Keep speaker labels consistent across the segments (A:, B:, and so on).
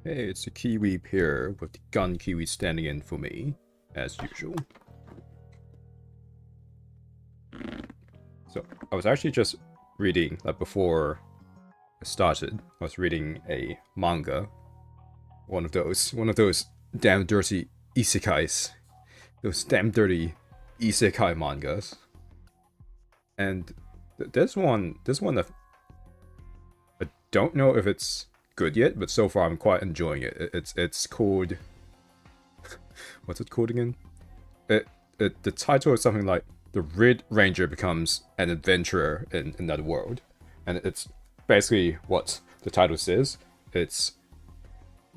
A: Hey, it's a Kiwi here with the gun Kiwi standing in for me, as usual. So, I was actually just reading, like before I started, I was reading a manga. One of those damn dirty isekais. Those damn dirty isekai mangas. And this one that I don't know if it's good yet, but so far I'm quite enjoying it. It's called, what's it called again? The title is something like the Red Ranger becomes an adventurer in another world, and it's basically what the title says. It's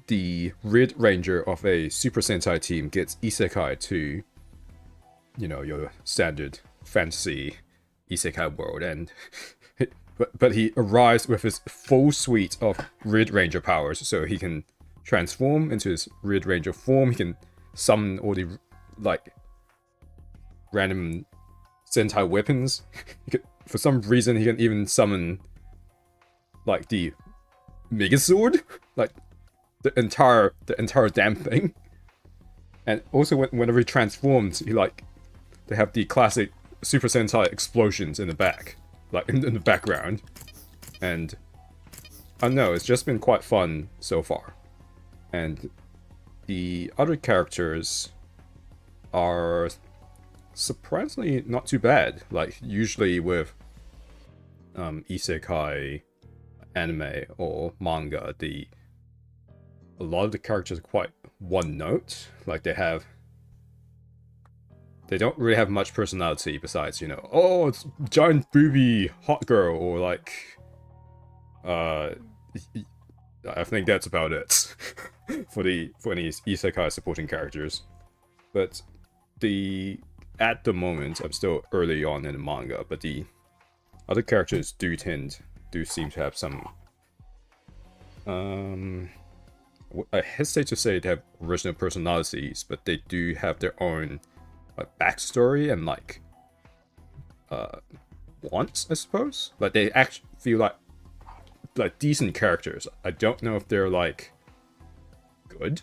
A: the Red Ranger of a Super Sentai team gets isekai to, you know, your standard fantasy isekai world, and but he arrives with his full suite of Red Ranger powers, so he can transform into his Red Ranger form. He can summon all the like random Sentai weapons. For some reason, he can even summon like the Megazord, like the entire damn thing. And also, whenever he transforms, they have the classic Super Sentai explosions in the back, like in the background. And I don't know, it's just been quite fun so far. And the other characters are surprisingly not too bad. Like, usually with isekai anime or manga, a lot of the characters are quite one note. Like, they don't really have much personality besides, you know, oh, it's giant booby hot girl, or like I think that's about it for any isekai supporting characters. But at the moment, I'm still early on in the manga, but the other characters do seem to have some I hesitate to say they have original personalities, but they do have their own like backstory and like wants, I suppose. Like, they actually feel like decent characters. I don't know if they're like good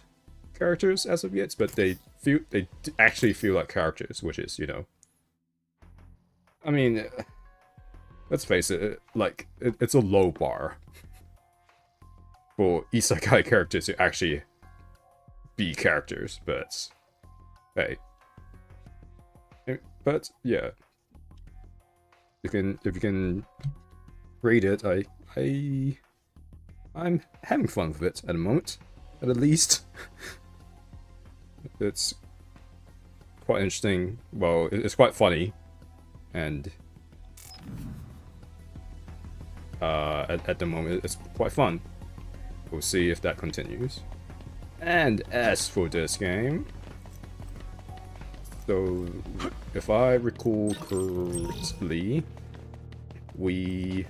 A: characters as of yet, but they actually feel like characters, which is, you know, I mean, let's face it, like it's a low bar for isekai characters to actually be characters, but hey. But yeah, if you can rate it, I'm having fun with it at the moment, at least. It's quite interesting. Well, it's quite funny, and at the moment it's quite fun. We'll see if that continues. And as for this game, so if I recall correctly, we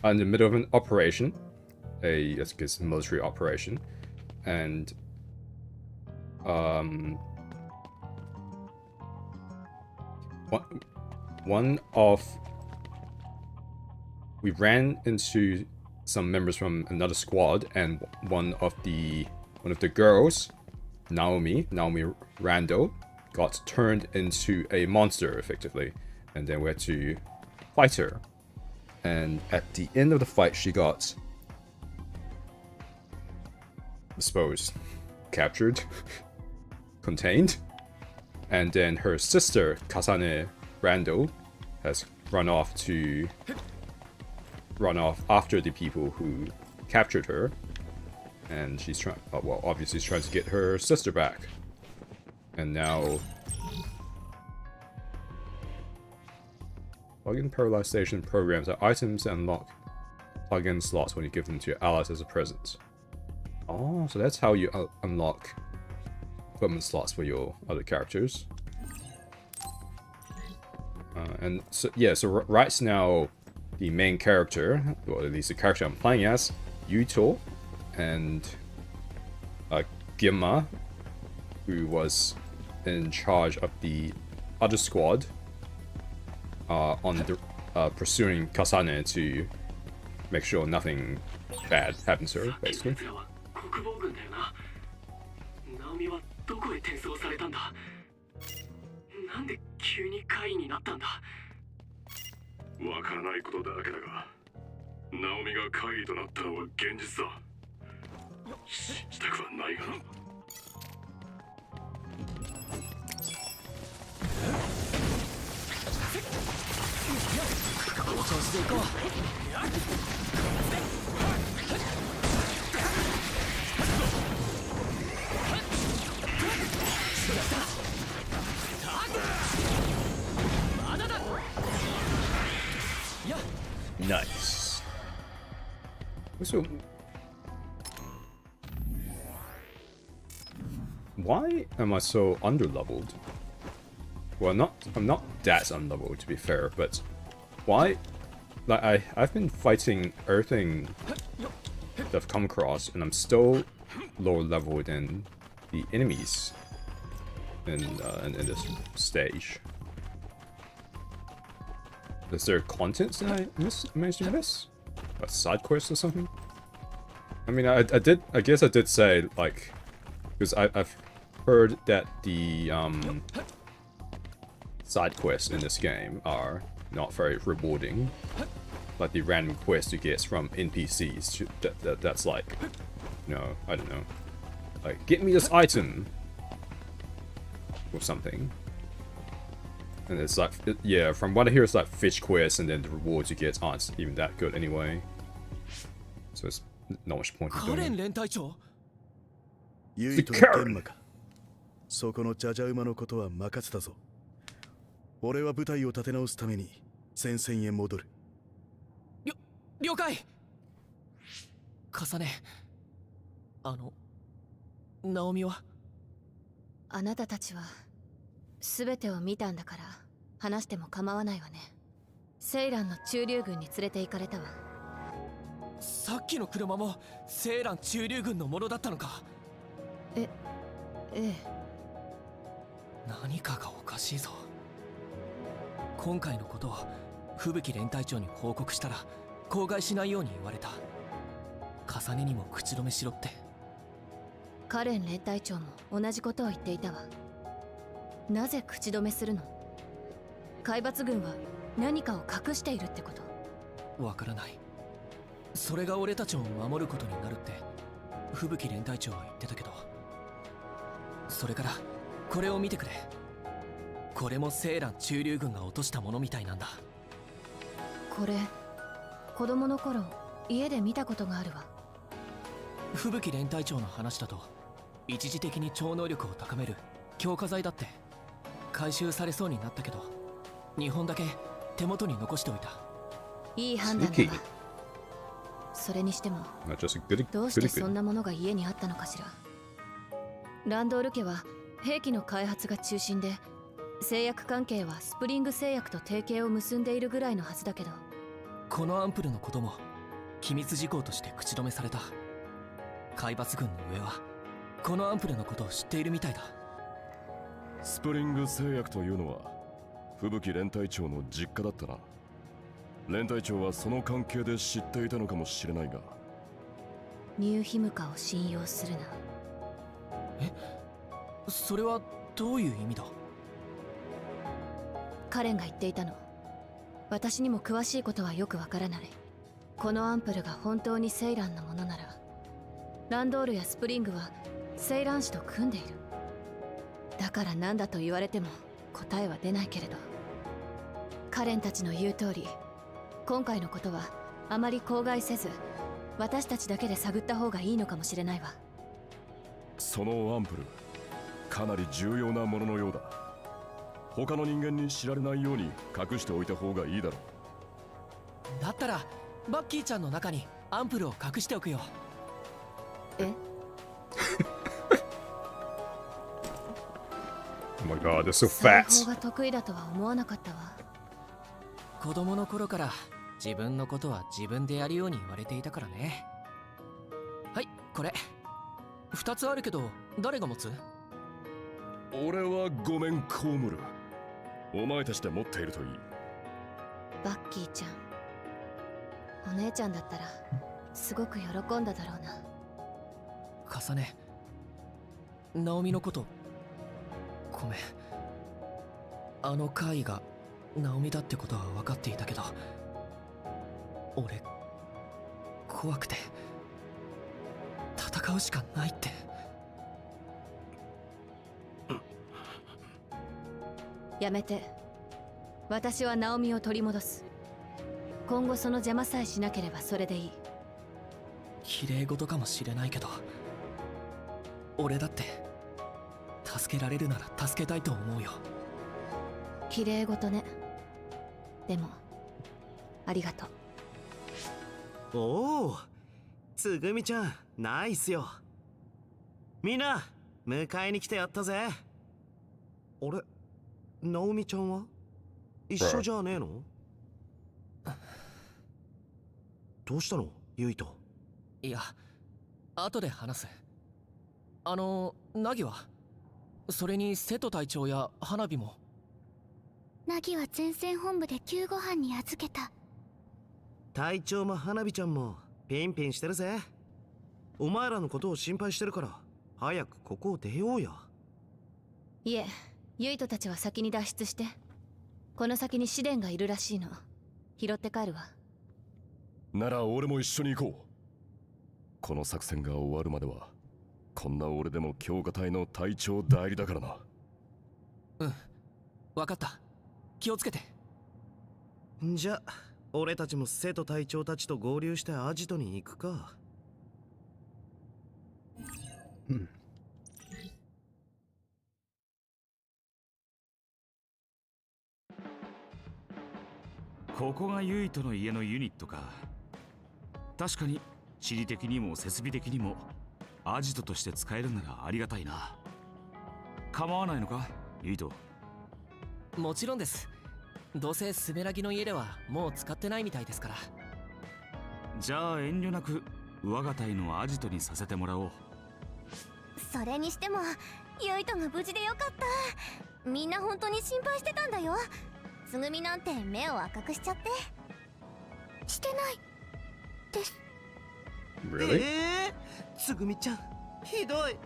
A: are in the middle of an operation, let's guess military operation, and we ran into some members from another squad, and one of the girls, Naomi Randall, got turned into a monster effectively, and then we had to fight her. And at the end of the fight, she got, I suppose, captured, contained, and then her sister Kasane Randall has run off after the people who captured her, and she's trying, well, obviously she's trying to get her sister back. And now plug-in paralyzation programs are items that unlock plug-in slots when you give them to your allies as a present. Oh, so that's how you unlock equipment slots for your other characters. And so yeah, so right now the main character, or at least the character I'm playing as, Yuito, and Gimma, who was in charge of the other squad, pursuing Kasane to make sure nothing bad happens to her, basically.
B: 国防軍だよな。ナオミはどこへ転送されたんだ。なんで急に怪異になったんだ。
C: わからないことだらけだが、ナオミが怪異となったのは現実だ。信じたくはないがな。
B: この調子で行こう。
A: Nice. So, why am I so underleveled? Well, I'm not that unleveled to be fair, but why? Like I've been fighting everything that I've come across, and I'm still lower level than the enemies in this stage. Is there content that I managed to miss? A side quest or something? I mean, I guess I did say, like, because I've heard that the side quests in this game are not very rewarding. Like the random quests you get from NPCs, that's like, you know, I don't know, like, get me this item or something. And it's like, yeah, from what I hear, it's like fish quests, and then the rewards you get aren't even that good anyway. So it's not much point in doing it.
D: Yuito の現場か。そこのジャジャ馬のことは任せたぞ。俺は部隊を立て直すために戦線へ戻る。
B: 了解。重ね。ナオミは？
E: あなたたちは全てを見たんだから話しても構わないわね。セイランの駐留軍に連れて行かれたわ。
B: さっきの車もセイラン駐留軍のものだったのか。
E: ええ。
B: 何かがおかしいぞ。今回のことを吹雪連隊長に報告したら口外しないように言われた。重ねにも口止めしろって。
E: カレン連隊長も同じことを言っていたわ。なぜ口止めするの？海抜軍は何かを隠しているってこと？
B: わからない。それが俺たちを守ることになるって吹雪連隊長は言ってたけど。それからこれを見てくれ。これもセイラン駐留軍が落としたものみたいなんだ。
E: これ子供の頃家で見たことがあるわ。
B: 吹雪連隊長の話だと一時的に超能力を高める強化剤だって。回収されそうになったけど2本だけ手元に残しておいた。
E: いい判断だわ。それにしてもどうしてそんなものが家にあったのかしら。ランドール家は兵器の開発が中心で、製薬関係はスプリング製薬と提携を結んでいるぐらいのはずだけど。
B: このアンプルのことも機密事項として口止めされた。海抜軍の上はこのアンプルのことを知っているみたいだ。
C: スプリング製薬というのは吹雪連隊長の実家だったな。連隊長はその関係で知っていたのかもしれないが。
E: ニューヒムカを信用するな。
B: え、それはどういう意味だ？
E: カレンが言っていたの。私にも詳しいことはよくわからない。このアンプルが本当にセイランのものなら、ランドールやスプリングはセイラン氏と組んでいる。だから何だと言われても答えは出ないけれど、カレンたちの言う通り、今回のことはあまり口外せず、私たちだけで探った方がいいのかもしれないわ。
C: そのアンプル、かなり重要なもののようだ。他の人間に知られないように隠しておいた方がいいだろう。
B: だったらバッキーちゃんの中にアンプルを隠しておくよ。
E: え
A: Oh my god, they're so
E: 裁
A: fat.
E: 縫が得意だとは思わなかったわ。
B: 子供の頃から自分のことは自分でやるように言われていたからね。はい、これ2つあるけど誰が持つ？
C: 俺はごめんコウムル。お前たちで持っているといい。
E: バッキーちゃん、お姉ちゃんだったらすごく喜んだだろうな。
B: 重ね、直美のことごめん。あの怪異が直美だってことは分かっていたけど、俺怖くて戦うしかないって。
E: やめて。私はナオミを取り戻す。今後その邪魔さえしなければそれでいい。
B: 綺麗事かもしれないけど、俺だって助けられるなら助けたいと思うよ。
E: 綺麗事ね。でもありがとう。
F: おお、つぐみちゃんナイスよ。みんな迎えに来てやったぜ。あれ、ナオミちゃんは一緒じゃねえの？どうしたのユイト？
B: いや、後で話す。ナギは？それに瀬戸隊長や花火も。
G: ナギは前線本部で救護班に預けた。
F: 隊長も花火ちゃんもピンピンしてるぜ。お前らのことを心配してるから早くここを出ようよ。
E: いえ、ユイトたちは先に脱出して。この先に試練がいるらしいの。拾って帰るわ。
C: なら俺も一緒に行こう。この作戦が終わるまではこんな俺でも強化隊の隊長代理だからな。
B: うん、分かった。気をつけて。
F: じゃあ俺たちも瀬戸隊長たちと合流してアジトに行くか。
H: ここがユイトの家のユニットか。確かに地理的にも設備的にもアジトとして使えるならありがたいな。構わないのかユイト？
B: もちろんです。どうせスメラギの家ではもう使ってないみたいですから。
H: じゃあ遠慮なく我が隊のアジトにさせてもらおう。
G: それにしてもユイトが無事でよかった。みんな本当に心配してたんだよ。つぐみなんて目を赤くしちゃって。してないです。
A: Really?
F: つぐみちゃんひどい。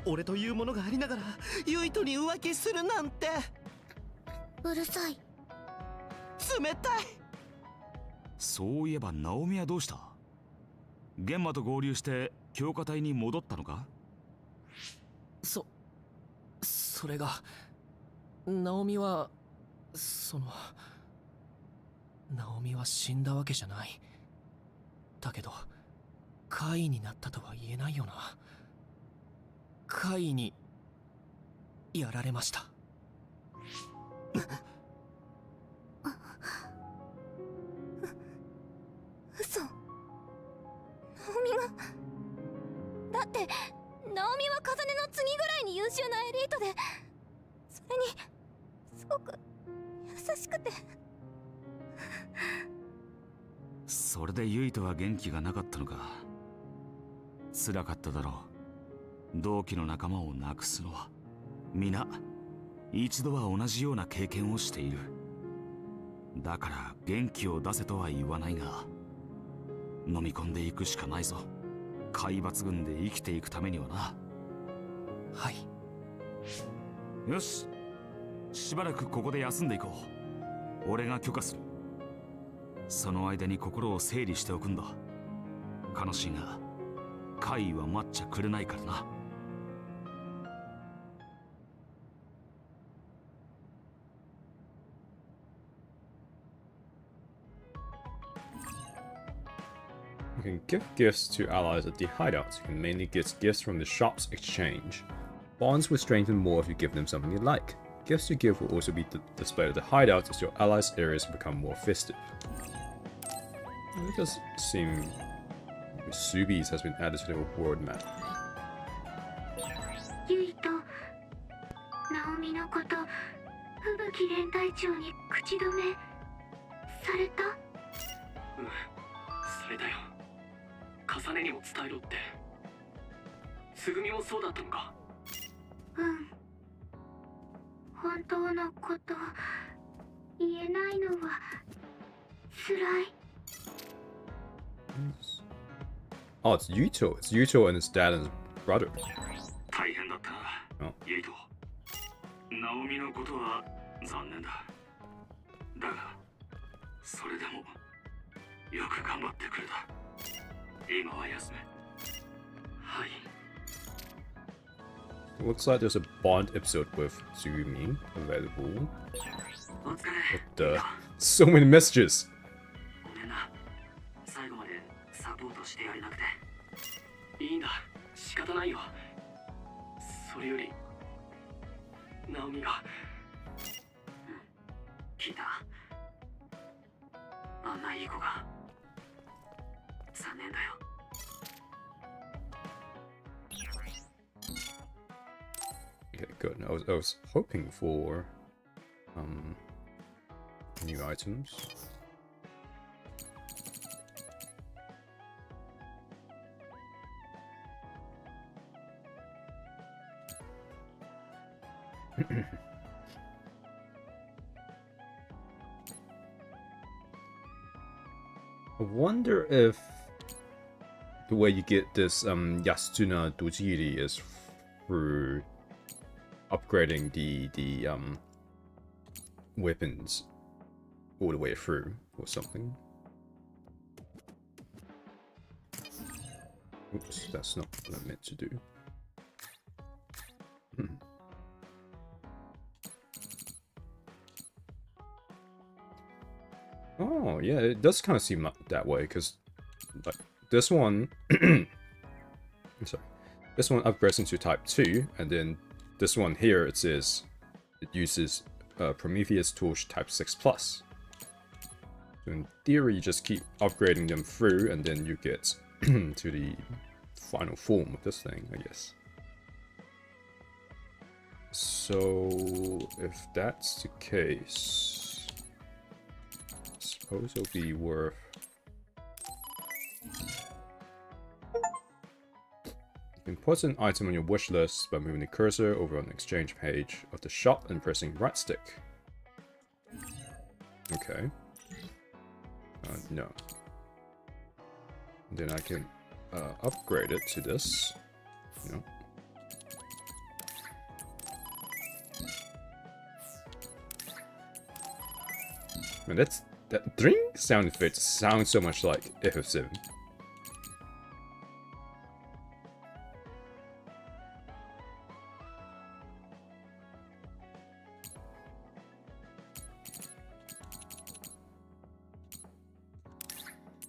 F: 俺というものがありながらユイトに浮気するなんて。
G: うるさい。
F: 冷たい。
H: そういえばナオミはどうした？玄馬と合流して強化隊に戻ったのか？
B: それがナオミはナオミは死んだわけじゃない。だけど怪異になったとは言えないよな。怪異にやられました。
G: 嘘。ナオミが。だってナオミはカザネの次ぐらいに優秀なエリートで、それにすごく優しくて。
H: それでユイトは元気がなかったのか。辛かっただろう。同期の仲間を亡くすのは皆一度は同じような経験をしている。だから元気を出せとは言わないが、飲み込んでいくしかないぞ。海抜軍で生きていくためにはな。
B: はい。
H: よし、しばらくここで休んでいこう。俺が許可する。その間に心を整理しておくんだ。悲しいが怪異は待っちゃくれないからな。
A: You can give gifts to allies at the hideouts. You can mainly get gifts from the shop's exchange. Bonds will strengthen more if you give them something you like. Gifts you give will also be displayed at the hideouts as your allies' areas become more festive. It does seem Subies has been added to the reward map.
G: ユイト、ナオミのこと吹雪連隊長に口止めされた？
B: それだよ。重ねにも伝えろって。つぐみもそうだったのか？
G: うん。本当のこと言えないのは辛い。
A: Oh, it's Yuito. It's Yuito and his dad and brother.
H: 大変だったな、
A: あ
H: ユイト。ナオミのことは残念だ。だが、それでもよく頑張ってくれた。今は休め。はい。
A: Looks like there's a Bond episode with Tsugumi available.
H: お疲れ。
A: What the? So many messages!
H: ごめんな。最後までサポートしてやれなくて。いいんだ。仕方ないよ。それより、ナオミが。聞いた。あんないい子が。残念だよ。
A: Okay, good. I was hoping for new items. I wonder if the way you get this Yasuna Dojiri is through upgrading the weapons all the way through or something. Oops, that's not what I meant to do. Oh, yeah, it does kind of seem that way, because like, this one... sorry. This one upgrades into Type 2, and then this one here, it says it uses Prometheus Torch Type 6+. So in theory, you just keep upgrading them through, and then you get to the final form of this thing, I guess. So, if that's the case, I suppose it'll be worth... You can put an item on your wish list by moving the cursor over on the exchange page of the shop and pressing right stick. Okay. No. Then I can upgrade it to this. No. Man, that dring sound effect sounds so much like FF7.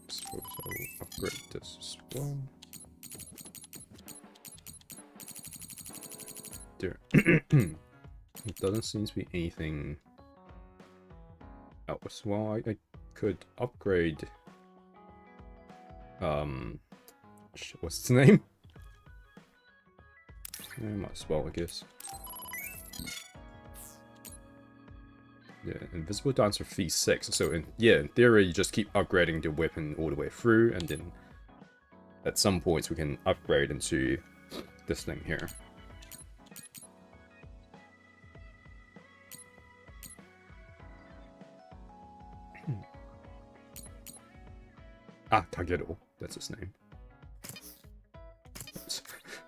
A: Suppose I'll upgrade this as well. There. It doesn't seem to be anything else. Well, I could upgrade. What's its name? I might as well, I guess. Yeah, Invisible Dancer Fee 6. So in theory, you just keep upgrading the weapon all the way through, and then at some points we can upgrade into this thing here. Ah, Tagero. That's his name.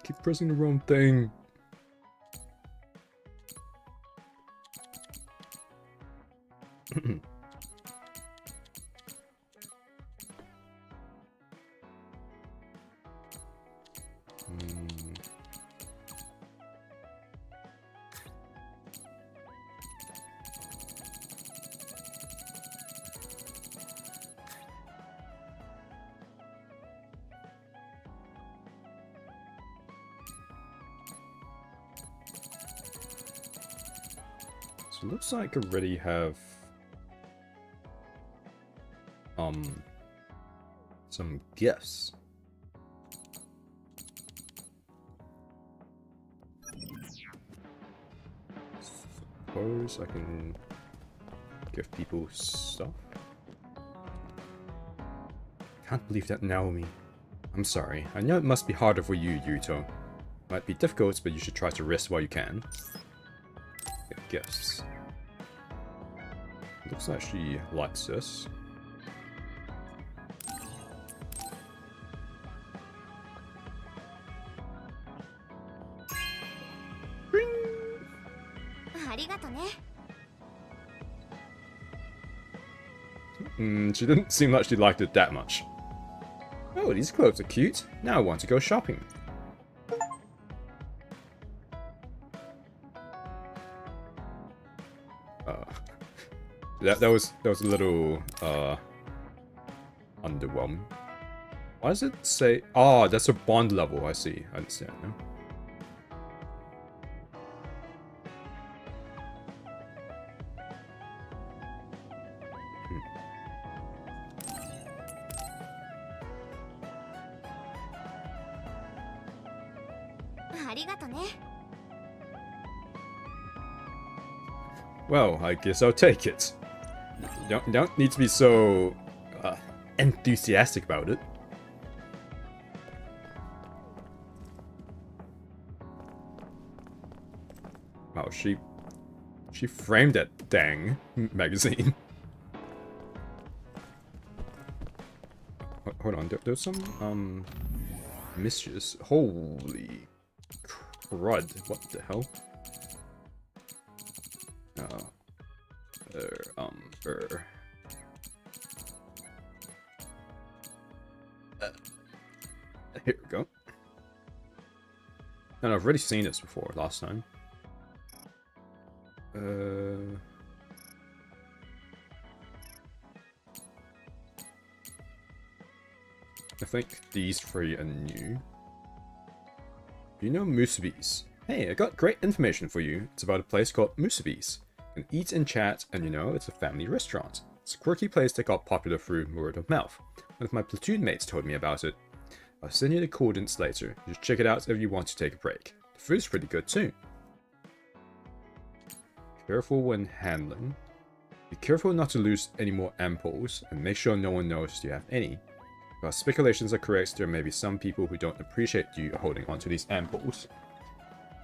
A: Keep pressing the wrong thing. So it looks like I already have some gifts. Suppose I can give people stuff. Can't believe that, Naomi. I'm sorry. I know it must be harder for you, Yuito. Might be difficult, but you should try to rest while you can. Get gifts. Looks like she likes this.
G: りがとね。
A: She didn't seem like she liked it that much. Oh, these clothes are cute. Now I want to go shopping. That was a little underwhelming. Why does it say? Oh, that's a bond level. I see. I understand now. Well, I guess I'll take it. Don't need to be so enthusiastic about it. Wow, she framed that dang magazine. Hold on, there's some messages. Holy crud! What the hell? Here we go. And I've already seen this before last time. I think these three are new. You know Musubi's? Hey, I got great information for you. It's about a place called Musubi's. You can eat and chat, and you know, it's a family restaurant. It's a quirky place that got popular through word of mouth. One of my platoon mates told me about it. I'll send you the coordinates later. Just check it out if you want to take a break. The food's pretty good too. Careful when handling. Be careful not to lose any more ampoules, and make sure no one knows you have any. If our speculations are correct, there may be some people who don't appreciate you holding onto these ampoules.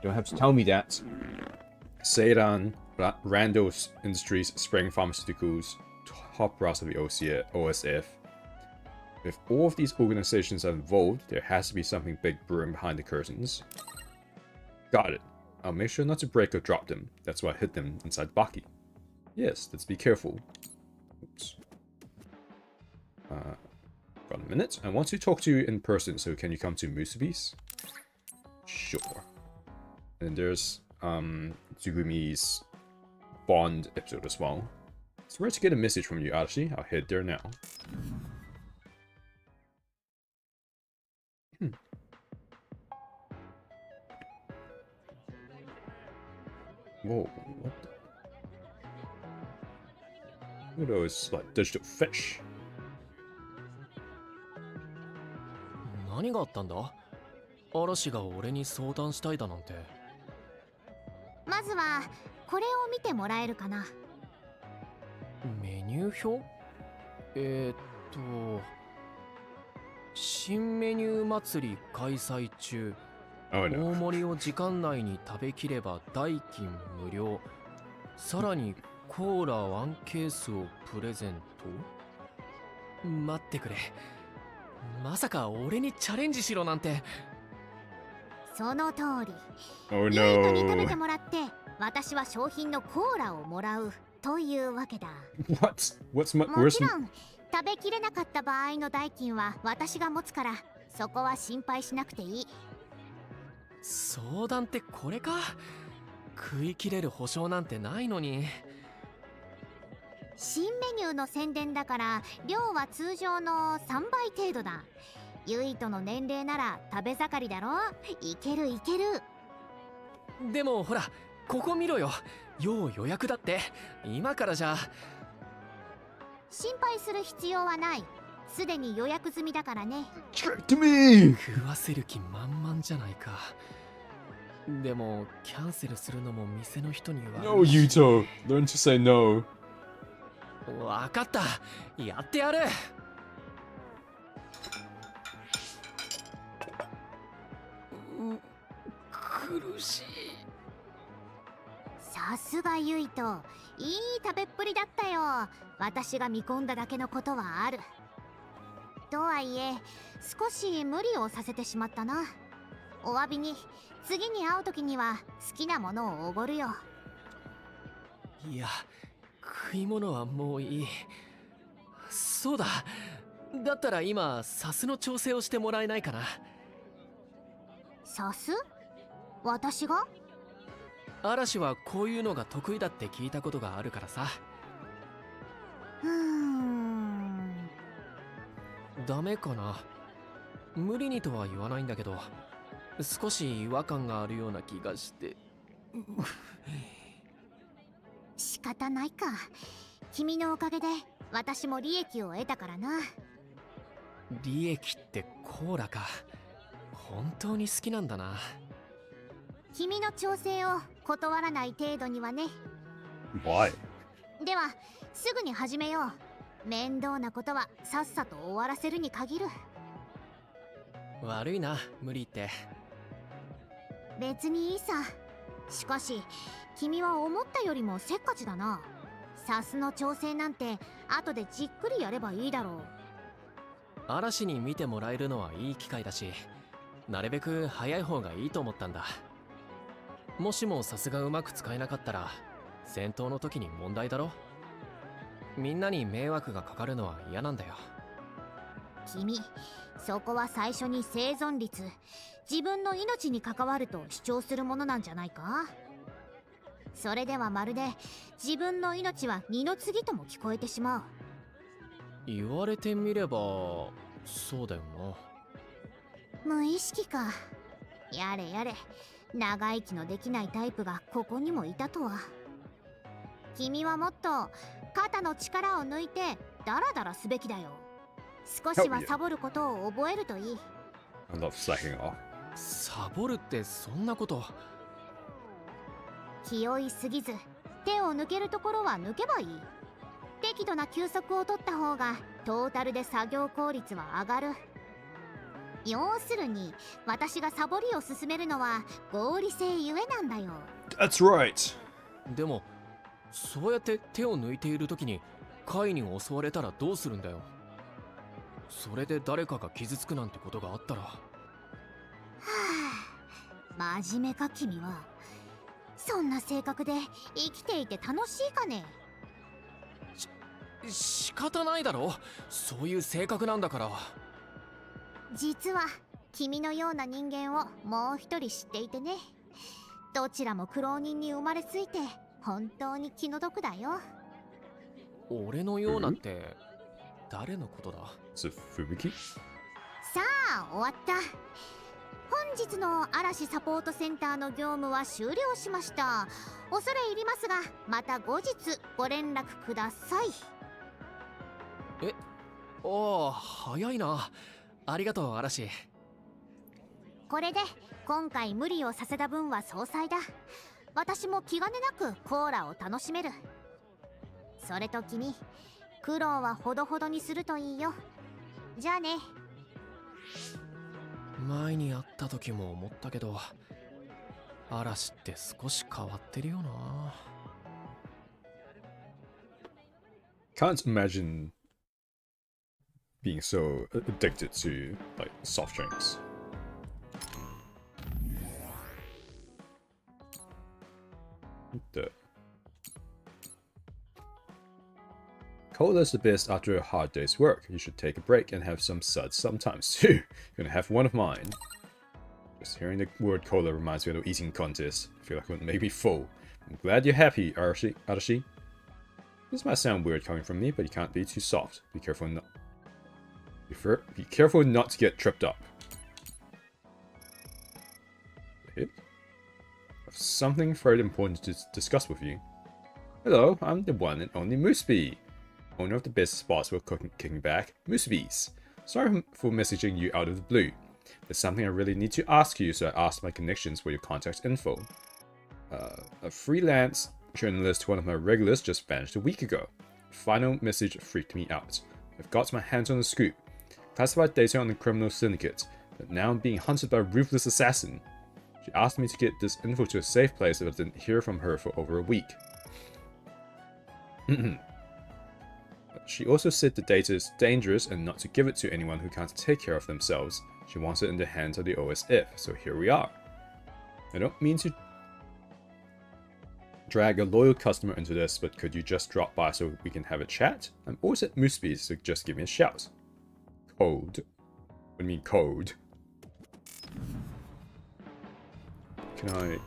A: You don't have to tell me that. Seiran, Randall's Industries, Spring Pharmaceuticals, top brass of the OSF. If all of these organizations are involved, there has to be something big brewing behind the curtains. Got it. I'll make sure not to break or drop them. That's why I hid them inside Baki. Yes, let's be careful. Oops. Got a minute. I want to talk to you in person, so can you come to Musubi's? Sure. And there's Tsugumi's Bond episode as well. It's rare to get a message from you, Arashi. I'll head there now. Whoa, what the? Look at those, like, digital fish.
B: 何があったんだ？嵐が俺に相談したいだなんて。
G: まずはこれを見てもらえるかな。
B: メニュー表？新メニュー祭り開催中。
A: Oh, no.
B: 大盛りを時間内に食べきれば代金無料。さらにコーラ1ケースをプレゼント。待ってくれ。まさか俺にチャレンジしろなんて。
G: その通り。
A: Oh,
G: ユイトに食べ
A: no.
G: てもらって私は商品のコーラをもらうというわけだ。
A: What? What's my...
G: も
A: Where's
G: ちろん食べきれなかった場合の代金は私が持つからそこは心配しなくていい。
B: 相談ってこれか？食い切れる保証なんてないのに。
G: 新メニューの宣伝だから量は通常の3倍程度だ。ユイトの年齢なら食べ盛りだろ。いけるいける。
B: でもほらここ見ろよ。要予約だって。今からじゃ。
G: 心配する必要はない。すでに予約済みだからね。
A: Tricked me!
B: 食わせる気満々じゃないか。でもキャンセルするのも店の人には。
A: No, Yuito. Learn to say no.
B: わかった。やってやる。苦しい。
G: さすがユイト。いい食べっぷりだったよ。私が見込んだだけのことはある。とはいえ少し無理をさせてしまったな。お詫びに次に会う時には好きなものをおごるよ。
B: いや、食い物はもういい。そうだ。だったら今、サスの調整をしてもらえないかな。
G: さす？私が？
B: 嵐はこういうのが得意だって聞いたことがあるからさ。ダメかな。無理にとは言わないんだけど、少し違和感があるような気がして。
G: 仕方ないか。君のおかげで私も利益を得たからな。
B: 利益ってコーラか。本当に好きなんだな。
G: 君の調整を断らない程度にはね。
A: Why?
G: ではすぐに始めよう。面倒なことはさっさと終わらせるに限る。
B: 悪いな、無理って。
G: 別にいいさ。しかし君は思ったよりもせっかちだな。サスの調整なんて後でじっくりやればいいだろう。
B: 嵐に見てもらえるのはいい機会だし、なるべく早い方がいいと思ったんだ。もしもさすがうまく使えなかったら戦闘の時に問題だろ。みんなに迷惑がかかるのは嫌なんだよ。
G: 君、そこは最初に生存率、自分の命に関わると主張するものなんじゃないか。それではまるで自分の命は二の次とも聞こえてしまう。
B: 言われてみればそうだよな。
G: 無意識か。やれやれ、長生きのできないタイプがここにもいたとは。君はもっと肩の力を抜いてダラダラすべきだよ。少しはサボることを覚えるといい。
A: I love slacking off.
B: サボるってそんなこと。
G: 気負いすぎず手を抜けるところは抜けばいい。適度な休息を取った方がトータルで作業効率は上がる。要するに私がサボりを進めるのは合理性ゆえなんだよ。
A: That's right.
B: でもそうやって手を抜いている時に怪に襲われたらどうするんだよ。それで誰かが傷つくなんてことがあったら。は
G: あ、真面目か君は。そんな性格で生きていて楽しいかね。
B: 仕方ないだろ、そういう性格なんだから。
G: 実は君のような人間をもう一人知っていてね。どちらも苦労人に生まれついて本当に気の毒だよ。
B: 俺のようなって誰のことだ。
A: Is it Fubuki?
G: さあ終わった。本日の嵐サポートセンターの業務は終了しました。恐れ入りますがまた後日ご連絡ください。
B: ああ、早いな。ありがとう嵐。
G: これで今回無理をさせた分は相殺だ。私も気兼ねなくコーラを楽しめる。それと君、苦労はほどほどにするといいよ。じゃあね。
B: 前に会った時も思ったけど、嵐って少し変わってるよな。
A: Can't imagine being so addicted to like soft drinks. Cola's the best after a hard day's work. You should take a break and have some suds sometimes too. You're gonna have one of mine. Just hearing the word cola reminds me of the eating contest. I feel like it would make me full. I'm glad you're happy, Arashi. This might sound weird coming from me, but you can't be too soft. Be careful not to get tripped up. I have something very important to discuss with you. Hello, I'm the one and only Musubi, owner of the best spots for kicking back, Musubi's. Sorry for messaging you out of the blue. There's something I really need to ask you, so I asked my connections for your contact info. A freelance journalist, one of my regulars, just vanished a week ago. The final message freaked me out. I've got my hands on the scoop. Classified data on the criminal syndicate, but now I'm being hunted by a ruthless assassin. She asked me to get this info to a safe place, but I didn't hear from her for over a week. She also said the data is dangerous and not to give it to anyone who can't take care of themselves. She wants it in the hands of the OSF, so here we are. I don't mean to drag a loyal customer into this, but could you just drop by so we can have a chat? I'm always at Moosebees, so just give me a shout. Code. What do you mean code? Can I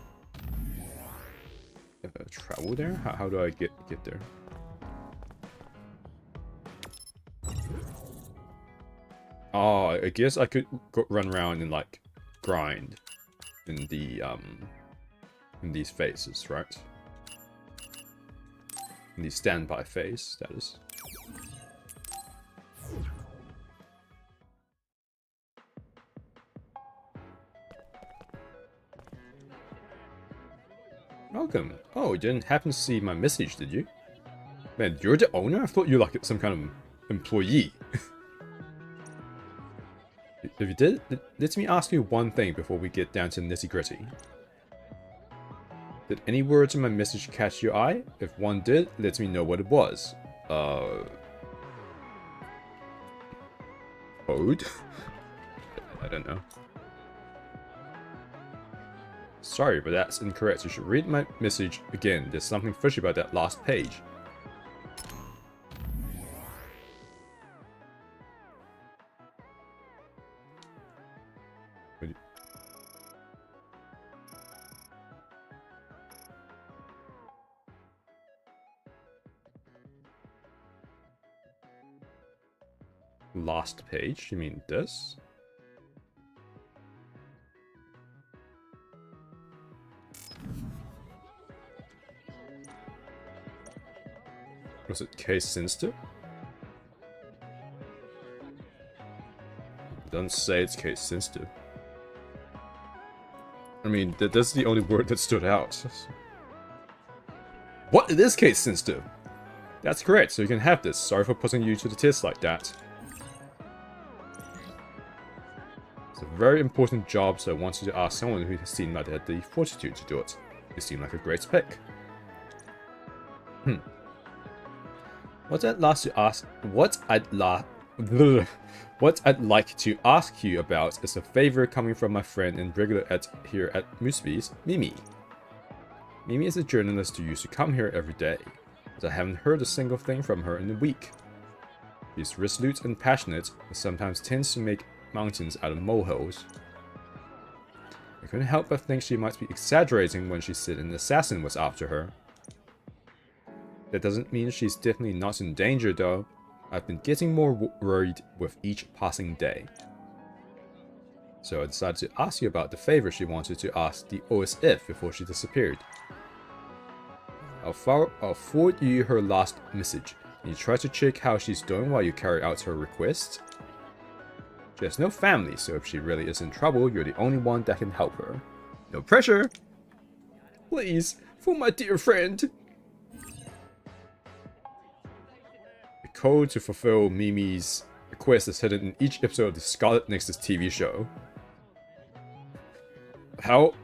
A: travel there? How do I get there? Oh, I guess I could run around and like grind in the in these phases, right? In the standby phase, that is. Welcome. Oh, you didn't happen to see my message, did you? Man, you're the owner? I thought you were like some kind of employee. If you did, let me ask you one thing before we get down to nitty-gritty. Did any words in my message catch your eye? If one did, let me know what it was. Code? I don't know. Sorry, but that's incorrect. You should read my message again. There's something fishy about that last page. Last page? You mean this? Was it case sensitive? It doesn't say it's case sensitive. I mean, that's the only word that stood out. What? It is case sensitive! That's correct, so you can have this. Sorry for putting you to the test like that. It's a very important job, so I wanted to ask someone who seemed like they had the fortitude to do it. You seem like a great pick. What I'd like to ask you about is a favor coming from my friend and regular here at Moosebees, Mimi. Mimi is a journalist who used to come here every day, but I haven't heard a single thing from her in a week. She's resolute and passionate, but sometimes tends to make mountains out of molehills. I couldn't help but think she might be exaggerating when she said an assassin was after her. That doesn't mean she's definitely not in danger though. I've been getting more worried with each passing day. So I decided to ask you about the favor she wanted to ask the OSF before she disappeared. I'll forward you her last message. Can you try to check how she's doing while you carry out her request? She has no family, so if she really is in trouble, you're the only one that can help her. No pressure! Please, for my dear friend! The code to fulfill Mimi's request is hidden in each episode of the Scarlet Nexus TV show. How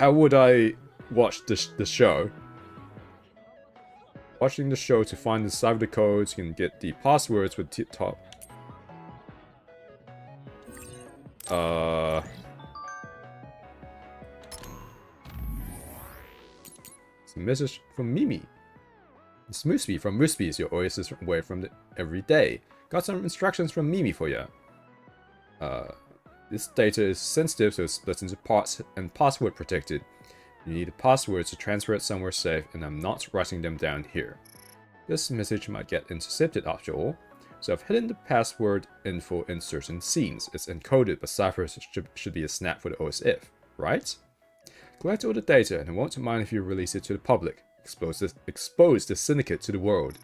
A: would I watch the show? Watching the show to find the cipher codes, you can get the passwords with top. It's a message from Mimi. It's Mooseby from Moosebees, your oasis away from every day. Got some instructions from Mimi for you. This data is sensitive, so it's split into parts and password protected. You need a password to transfer it somewhere safe, and I'm not writing them down here. This message might get intercepted after all, so I've hidden the password info in certain scenes. It's encoded, but ciphers should be a snap for the OSF, right? Collect all the data, and I won't mind if you release it to the public. Expose the syndicate to the world.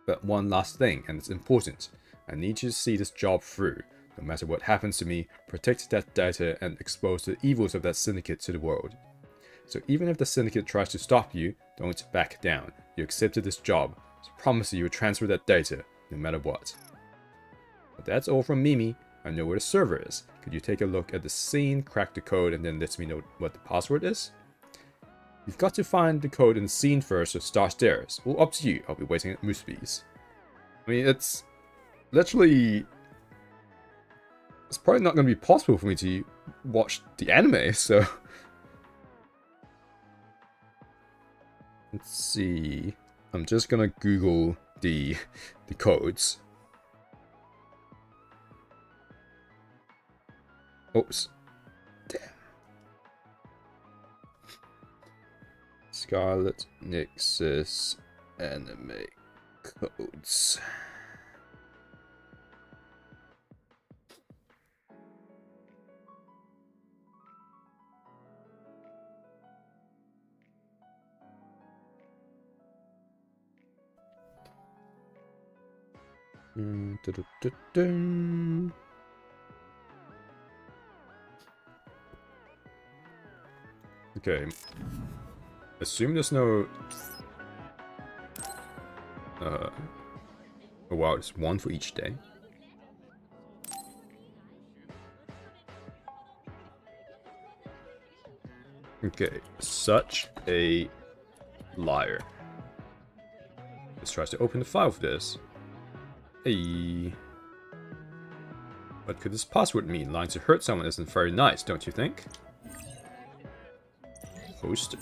A: But one last thing, and it's important. I need you to see this job through. No matter what happens to me, protect that data and expose the evils of that syndicate to the world. So even if the syndicate tries to stop you, don't back down. You accepted this job, so I promise you will transfer that data, no matter what. But that's all from Mimi. I know where the server is. Could you take a look at the scene, crack the code, and then let me know what the password is? You've got to find the code in the scene first, so start there. It's all up to you. I'll be waiting at Moosebees. I mean, it's literally... It's probably not going to be possible for me to watch the anime, so... Let's see. I'm just gonna Google the codes. Oops. Damn. Scarlet Nexus anime codes. Okay. Assume there's no... oh wow, it's one for each day. Okay, such a liar. Let's try to open the file for this. Hey. What could this password mean? Lying to hurt someone isn't very nice, don't you think? Poster.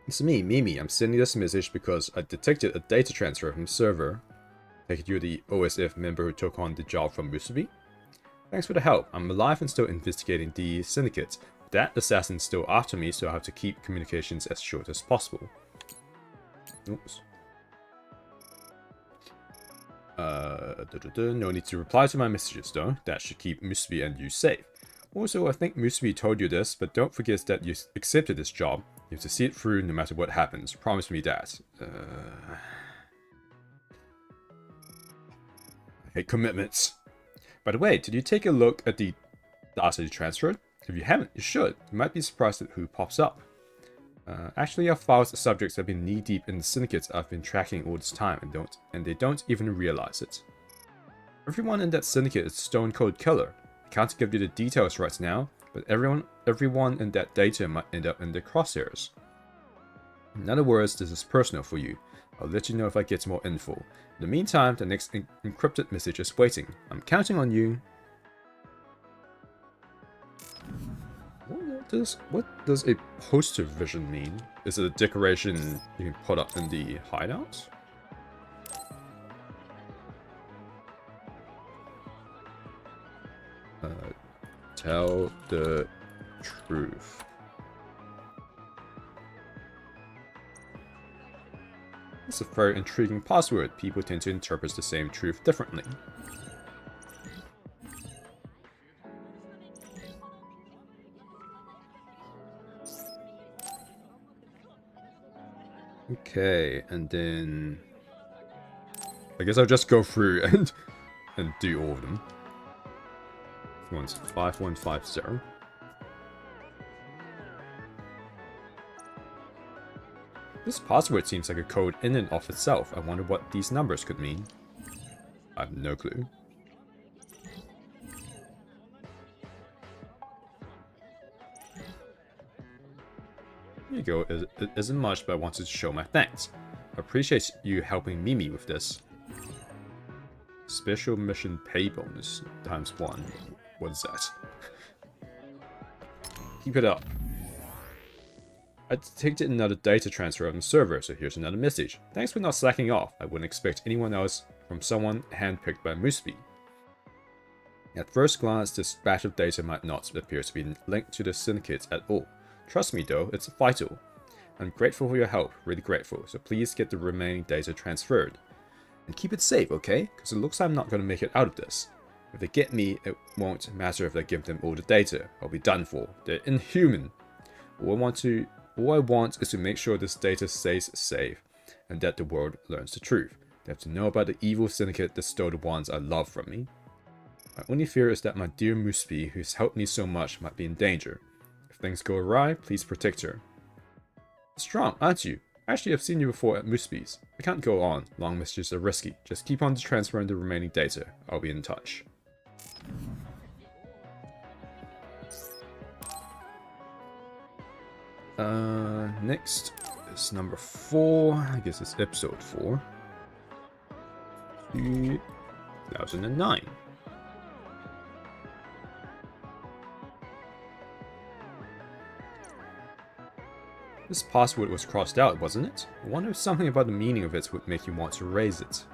A: It's me, Mimi. I'm sending this message because I detected a data transfer from the server. Take it you're the OSF member who took on the job from Musubi? Thanks for the help. I'm alive and still investigating the syndicate. That assassin's still after me, so I have to keep communications as short as possible. Oops. No need to reply to my messages though. That should keep Musubi and you safe. Also, I think Musubi told you this, but don't forget that you accepted this job. You have to see it through no matter what happens. Promise me that. I hate commitments. By the way, did you take a look at the data you transferred? If you haven't, you should. You might be surprised at who pops up. Actually, our files subjects have been knee-deep in the syndicates I've been tracking all this time and they don't even realize it. Everyone in that syndicate is stone cold killer. I can't give you the details right now, but everyone in that data might end up in the crosshairs. In other words, this is personal for you. I'll let you know if I get more info. In the meantime, the next encrypted message is waiting. I'm counting on you. What does a poster vision mean? Is it a decoration you can put up in the hideout? Tell the truth. It's a very intriguing password. People tend to interpret the same truth differently. Okay, and then I guess I'll just go through and do all of them. One's 5150. This password seems like a code in and of itself. I wonder what these numbers could mean. I have no clue. Here you go. It isn't much, but I wanted to show my thanks. I appreciate you helping Mimi with this. Special mission pay bonus ×1. What is that? Keep it up. I detected another data transfer on the server, so here's another message. Thanks for not slacking off. I wouldn't expect anyone else from someone handpicked by Musubi. At first glance, this batch of data might not appear to be linked to the syndicate at all. Trust me though, it's vital. I'm grateful for your help, really grateful, so please get the remaining data transferred. And keep it safe, okay? Because it looks like I'm not going to make it out of this. If they get me, it won't matter if I give them all the data. I'll be done for. They're inhuman. All I want is to make sure this data stays safe, and that the world learns the truth. They have to know about the evil syndicate that stole the ones I love from me. My only fear is that my dear Musubi, who's helped me so much, might be in danger. If things go awry, please protect her. Strong, aren't you? Actually, I've seen you before at Musubi's. I can't go on. Long messages are risky. Just keep on transferring the remaining data. I'll be in touch. Next is number 4. I guess it's episode 4. 2009. This password was crossed out, wasn't it? I wonder if something about the meaning of it would make you want to erase it.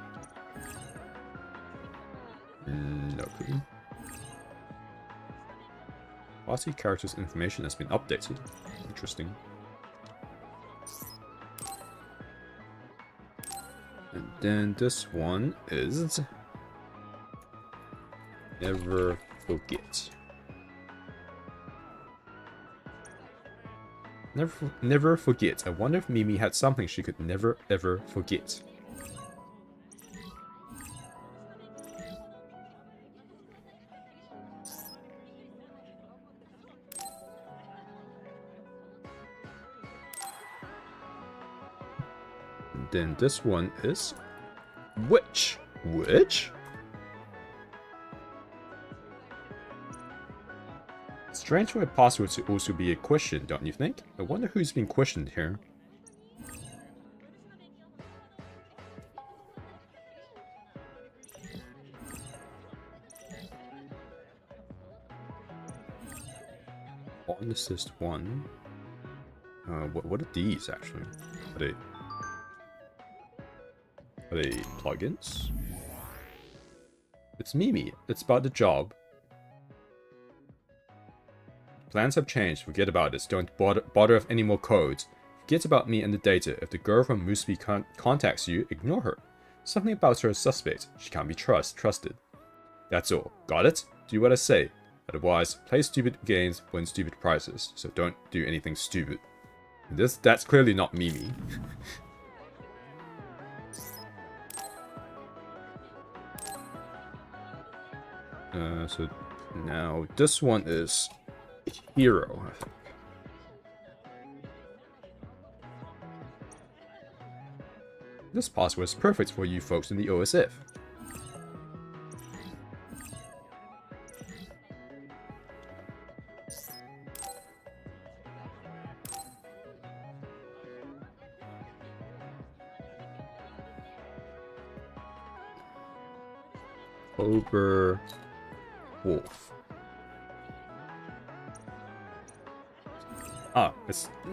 A: No clue. Party characters information has been updated. Interesting. And then this one is never forget. Never forget. I wonder if Mimi had something she could never ever forget. And then this one is which? Strange for a password to also be a question, don't you think? I wonder who's being questioned here. Honestest one. What are these actually? Are they plugins? It's Mimi. It's about the job. Plans have changed. Forget about it. Don't bother with any more codes. Forget about me and the data. If the girl from Mooseby contacts you, ignore her. Something about her is suspect. She can't be trusted. That's all. Got it? Do what I say. Otherwise, play stupid games, win stupid prizes. So don't do anything stupid. That's clearly not Mimi. So now this one is Hero, I think. This password is perfect for you folks in the OSF. Ober Wolf.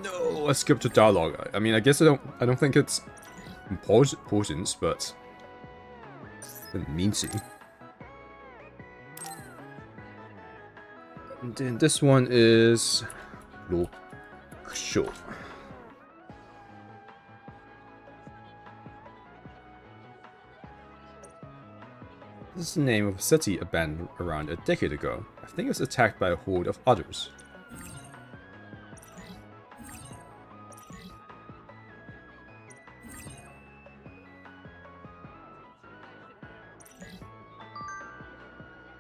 A: No, I skipped the dialogue. I mean, I guess I don't think it's important, but didn't mean to. And then this one is Show. This is the name of a city abandoned around a decade ago. I think it was attacked by a horde of others.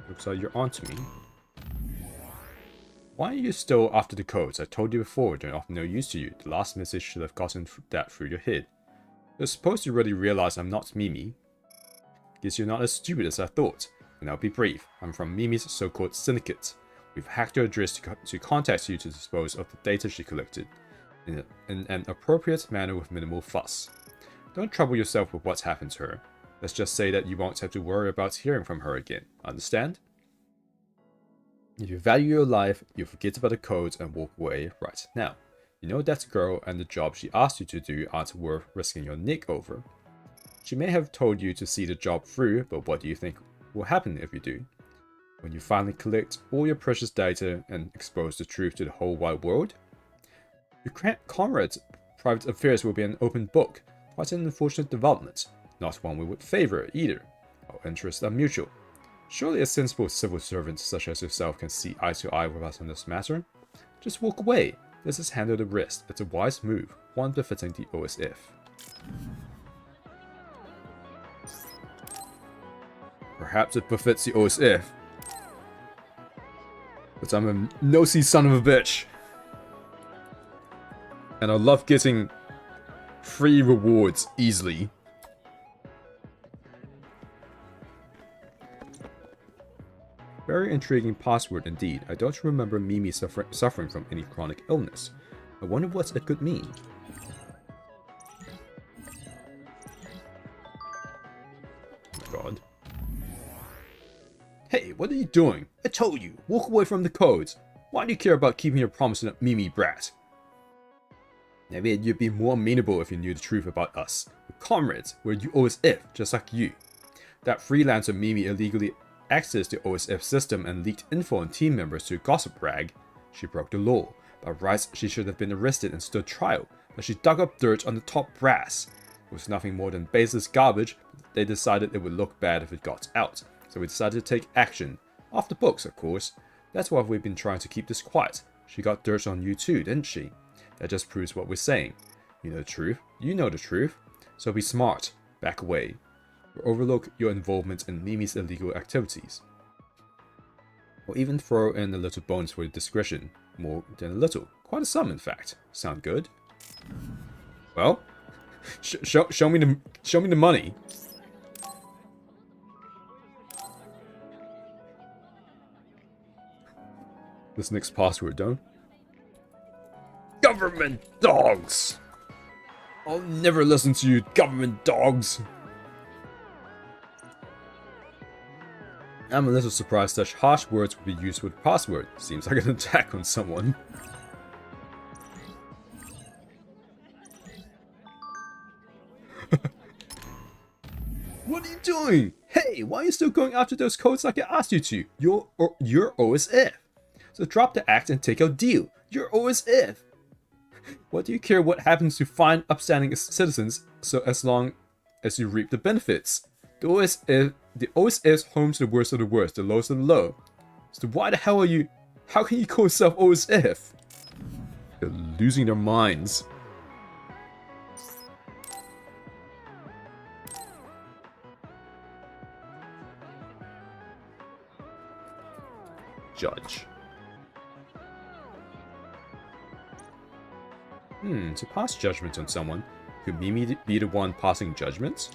A: Looks like you're onto me. Why are you still after the codes? I told you before, they're of no use to you. The last message should have gotten that through your head. You're supposed to really realize I'm not Mimi. Guess you're not as stupid as I thought. And I'll be brief. I'm from Mimi's so-called syndicate. We've hacked her address to contact you to dispose of the data she collected in an appropriate manner with minimal fuss. Don't trouble yourself with what's happened to her. Let's just say that you won't have to worry about hearing from her again. Understand? If you value your life, you forget about the codes and walk away right now. You know that girl and the job she asked you to do aren't worth risking your neck over. She may have told you to see the job through, but what do you think will happen if you do? When you finally collect all your precious data and expose the truth to the whole wide world? Your comrade's private affairs will be an open book. Quite an unfortunate development. Not one we would favor either. Our interests are mutual. Surely a sensible civil servant such as yourself can see eye to eye with us on this matter. Just walk away. Let us handle the rest. It's a wise move, one befitting the OSF. Perhaps it befits the OSF. But I'm a nosy son of a bitch. And I love getting free rewards easily. Very intriguing password indeed. I don't remember Mimi suffering from any chronic illness. I wonder what it could mean. Oh my god. Hey, what are you doing? I told you, walk away from the codes. Why do you care about keeping your promise to that Mimi brat? Maybe you'd be more amenable if you knew the truth about us. We're comrades, we're OSF, just like you. That freelancer Mimi illegally accessed the OSF system and leaked info on team members to gossip rag. She broke the law. By rights, she should have been arrested and stood trial, but she dug up dirt on the top brass. It was nothing more than baseless garbage, but they decided it would look bad if it got out, so we decided to take action. Off the books, of course. That's why we've been trying to keep this quiet. She got dirt on you too, didn't she? That just proves what we're saying. You know the truth. You know the truth. So be smart. Back away. Or overlook your involvement in Mimi's illegal activities. Or even throw in a little bonus for your discretion. More than a little. Quite a sum, in fact. Sound good? Well, show me the money. This next password, don't. Government dogs! I'll never listen to you, government dogs! I'm a little surprised such harsh words would be used with a password. Seems like an attack on someone. What are you doing? Hey, why are you still going after those codes like I asked you to? You're OSF. So drop the act and take our deal. You're OSF. What do you care what happens to fine, upstanding citizens so as long as you reap the benefits? The OSF's home to the worst of the worst, the lowest of the low. So why the hell are you... How can you call yourself OSF? They're losing their minds. Judge. To pass judgment on someone, could Mimi be the one passing judgment?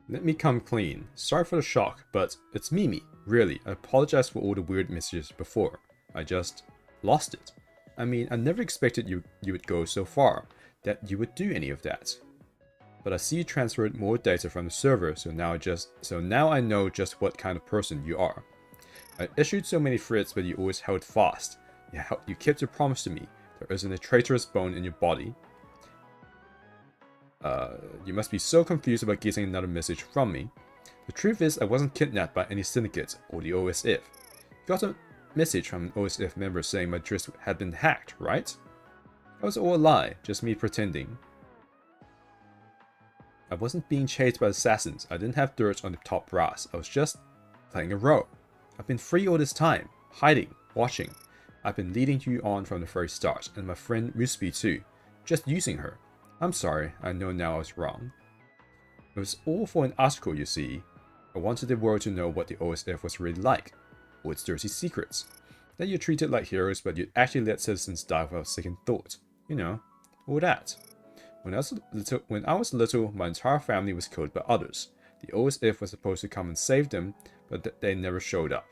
A: Let me come clean. Sorry for the shock, but it's Mimi. Really, I apologize for all the weird messages before. I just lost it. I mean, I never expected you would go so far, that you would do any of that. But I see you transferred more data from the server, so now I know just what kind of person you are. I issued so many threats, but you always held fast. You kept your promise to me. There isn't a traitorous bone in your body. You must be so confused about getting another message from me. The truth is, I wasn't kidnapped by any syndicate or the OSF. You got a message from an OSF member saying my address had been hacked, right? That was all a lie, just me pretending. I wasn't being chased by assassins. I didn't have dirt on the top brass. I was just playing a role. I've been free all this time, hiding, watching. I've been leading you on from the very start, and my friend Muspi too. Just using her. I'm sorry, I know now I was wrong. It was all for an article, you see. I wanted the world to know what the OSF was really like. All its dirty secrets. That you're treated like heroes, but you'd actually let citizens die without second thought. You know, all that. When I was little, my entire family was killed by others. The OSF was supposed to come and save them, but they never showed up.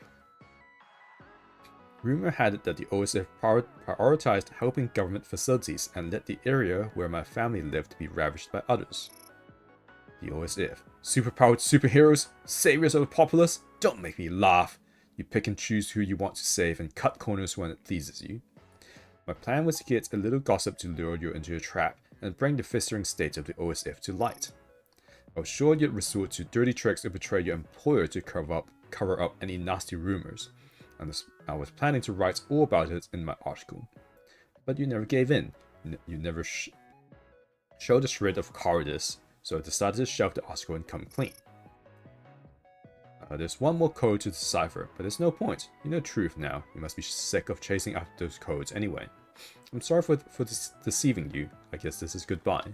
A: Rumor had it that the OSF prioritized helping government facilities and let the area where my family lived be ravaged by others. The OSF. Superpowered superheroes? Saviors of the populace? Don't make me laugh. You pick and choose who you want to save and cut corners when it pleases you. My plan was to get a little gossip to lure you into a trap and bring the festering state of the OSF to light. I was sure you'd resort to dirty tricks to betray your employer to cover up any nasty rumors, and I was planning to write all about it in my article. But you never gave in. You never showed a shred of cowardice, so I decided to shelve the article and come clean. There's one more code to decipher, but there's no point. You know the truth now. You must be sick of chasing after those codes anyway. I'm sorry for deceiving you. I guess this is goodbye.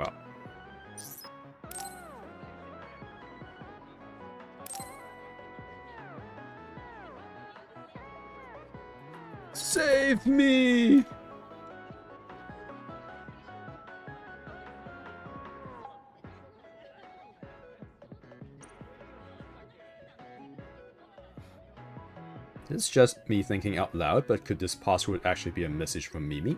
A: Well. Save me! It's just me thinking out loud, but could this password actually be a message from Mimi?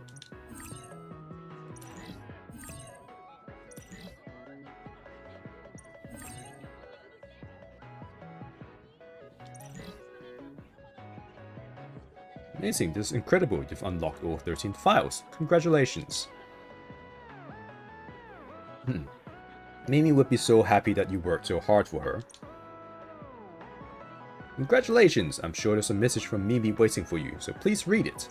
A: Amazing, this is incredible. You've unlocked all 13 files. Congratulations. Mimi would be so happy that you worked so hard for her. Congratulations! I'm sure there's a message from Mimi waiting for you, so please read it.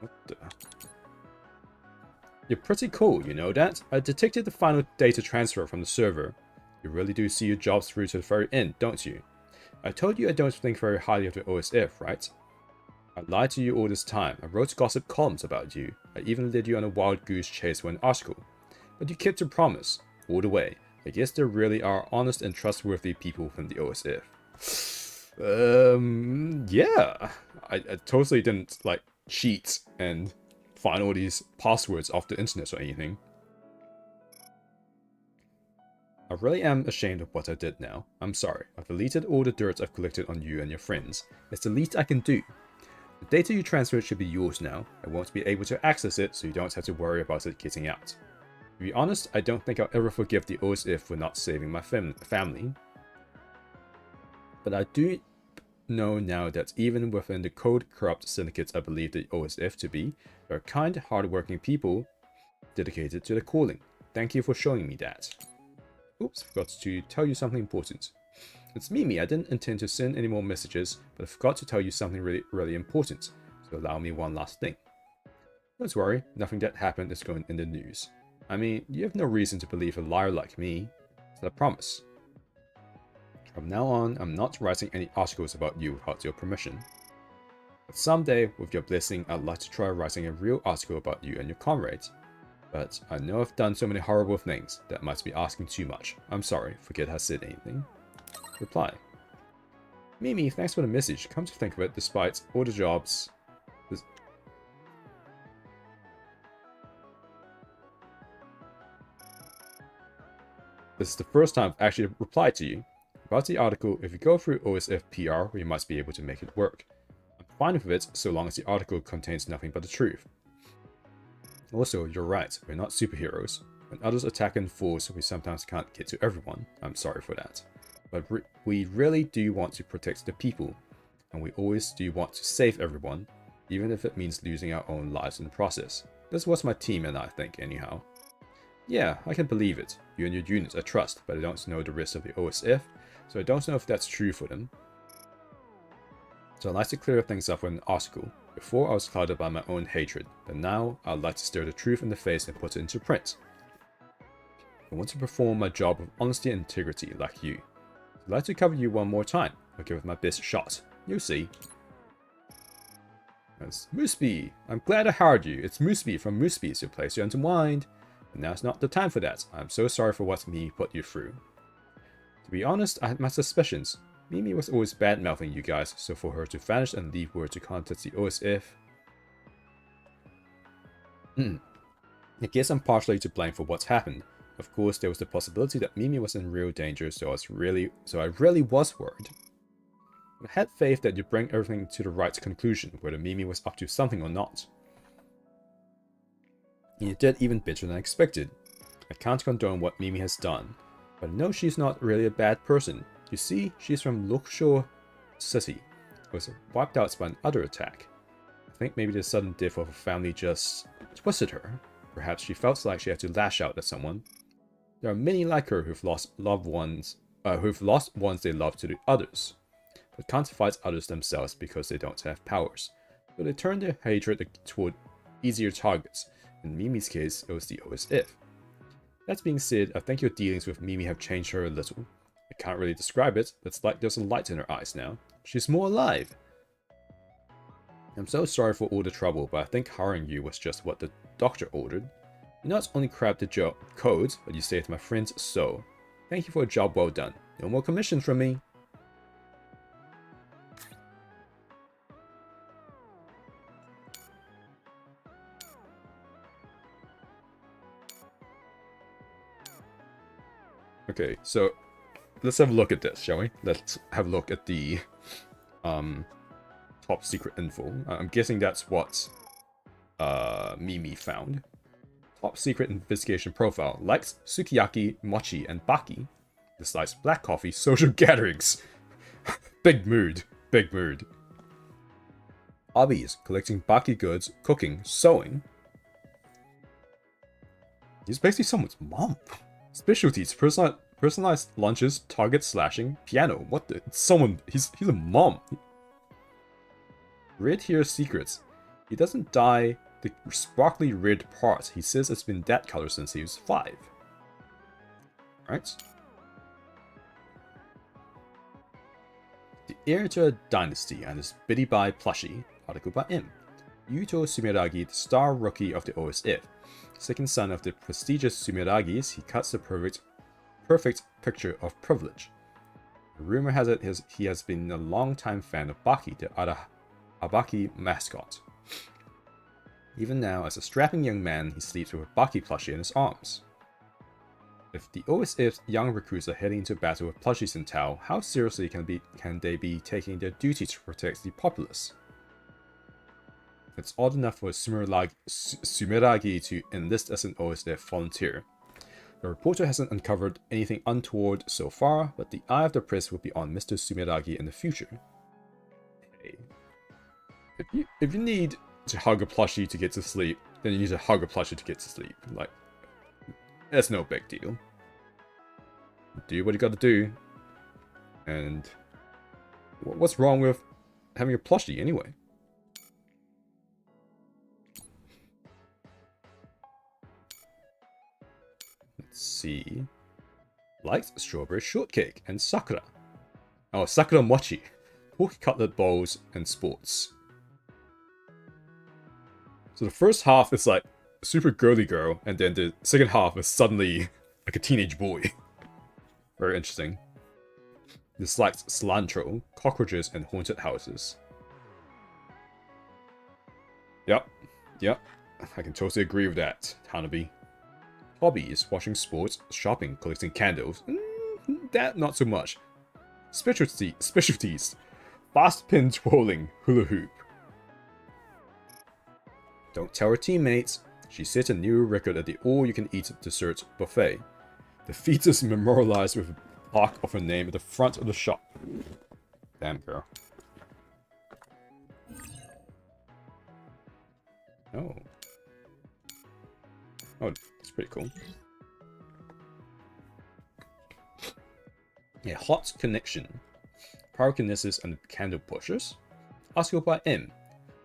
A: What the? You're pretty cool, you know that? I detected the final data transfer from the server. You really do see your jobs through to the very end, don't you? I told you I don't think very highly of the OSF, right? I lied to you all this time. I wrote gossip columns about you. I even led you on a wild goose chase for an article. But you kept your promise. All the way. I guess there really are honest and trustworthy people within the OSF. Yeah. I totally didn't, like, cheat and find all these passwords off the internet or anything. I really am ashamed of what I did now. I'm sorry. I've deleted all the dirt I've collected on you and your friends. It's the least I can do. The data you transferred should be yours now. I won't be able to access it, so you don't have to worry about it getting out. To be honest, I don't think I'll ever forgive the OSF for not saving my family. But I do know now that even within the cold, corrupt syndicates I believe the OSF to be, there are kind, hard-working people dedicated to the calling. Thank you for showing me that. Oops, forgot to tell you something important. It's Mimi. I didn't intend to send any more messages, but I forgot to tell you something really important. So allow me one last thing. Don't worry, nothing that happened is going in the news. I mean, you have no reason to believe a liar like me. So I promise. From now on, I'm not writing any articles about you without your permission. But someday, with your blessing, I'd like to try writing a real article about you and your comrade. But I know I've done so many horrible things that might be asking too much. I'm sorry, forget I said anything. Reply. Mimi, thanks for the message. Come to think of it, despite all the jobs... This is the first time I've actually replied to you. About the article, if you go through OSF PR, we might be able to make it work. I'm fine with it, so long as the article contains nothing but the truth. Also, you're right, we're not superheroes. When others attack in force, we sometimes can't get to everyone. I'm sorry for that. But we really do want to protect the people, and we always do want to save everyone, even if it means losing our own lives in the process. That's what my team and I think, anyhow. Yeah, I can believe it. You and your unit I trust, but I don't know the rest of the OSF, so I don't know if that's true for them. So I'd like to clear things up with an article. Before I was clouded by my own hatred, but now I'd like to stare the truth in the face and put it into print. I want to perform my job with honesty and integrity like you. I'd like to cover you one more time. I'll give it my best shot. You'll see. That's Mooseby. I'm glad I hired you. It's Mooseby from Mooseby's your place to unwind. And now's not the time for that. I'm so sorry for what Mimi put you through. To be honest, I had my suspicions. Mimi was always bad-mouthing you guys, so for her to vanish and leave word to contact the OSF... I guess I'm partially to blame for what's happened. Of course, there was the possibility that Mimi was in real danger, so I really was worried. But I had faith that you'd bring everything to the right conclusion, whether Mimi was up to something or not. And you did even better than I expected. I can't condone what Mimi has done, but I know she's not really a bad person. You see, she's from Luxor City. Was wiped out by another attack. I think maybe the sudden death of her family just twisted her. Perhaps she felt like she had to lash out at someone. There are many like her who've lost loved ones, who've lost ones they love to the others, but can't fight others themselves because they don't have powers. So they turn their hatred toward easier targets. In Mimi's case, it was the OSF. That being said, I think your dealings with Mimi have changed her a little. I can't really describe it, but it's like there's a light in her eyes now. She's more alive. I'm so sorry for all the trouble, but I think hiring you was just what the doctor ordered. You not only cracked the code, but you saved my friend's soul. Thank you for a job well done. No more commissions from me. Okay, so let's have a look at this, shall we? Let's have a look at the top secret info. I'm guessing that's what Mimi found. Top secret investigation profile. Likes sukiyaki, mochi, and baki. Dislikes black coffee, social gatherings. Big mood. Big mood. Hobbies: collecting Baki goods, cooking, sewing. He's basically someone's mom. Specialties: personalized lunches, target slashing, piano. What the? He's a mom. Read here secrets. He doesn't dye the sparkly red parts. He says it's been that color since he was 5. Right? The heir to a dynasty and his Biddy Bye plushie. Article by M. Yuito Sumeragi, the star rookie of the OSF. Second son of the prestigious Sumeragis, he cuts the perfect picture of privilege. The rumor has it he has been a long-time fan of Baki, the Abaki mascot. Even now, as a strapping young man, he sleeps with a Baki plushie in his arms. If the OSF's young recruits are heading into battle with plushies in tow, how seriously can they be taking their duty to protect the populace? It's odd enough for Sumeragi to enlist as an OSF volunteer. The reporter hasn't uncovered anything untoward so far, but the eye of the press will be on Mr. Sumeragi in the future. Hey. If you need to hug a plushie to get to sleep, then you need to hug a plushie to get to sleep. Like, that's no big deal. Do what you gotta do. And what's wrong with having a plushie anyway? Let's see. Likes strawberry shortcake and sakura. Oh, sakura mochi. Pork cutlet bowls and sports. So the first half is like super girly girl, and then the second half is suddenly like a teenage boy. Very interesting. Dislikes cilantro, cockroaches, and haunted houses. Yep. I can totally agree with that, Hanabi. Hobbies: watching sports, shopping, collecting candles. That not so much. Specialties: fast pin twirling, hula hoop. Don't tell her teammates. She set a new record at the all-you-can-eat dessert buffet. The feat is memorialized with a plaque of her name at the front of the shop. Damn girl. Oh. Oh, that's pretty cool. A hot connection. Pyrokinesis and candle pushers. Article by M.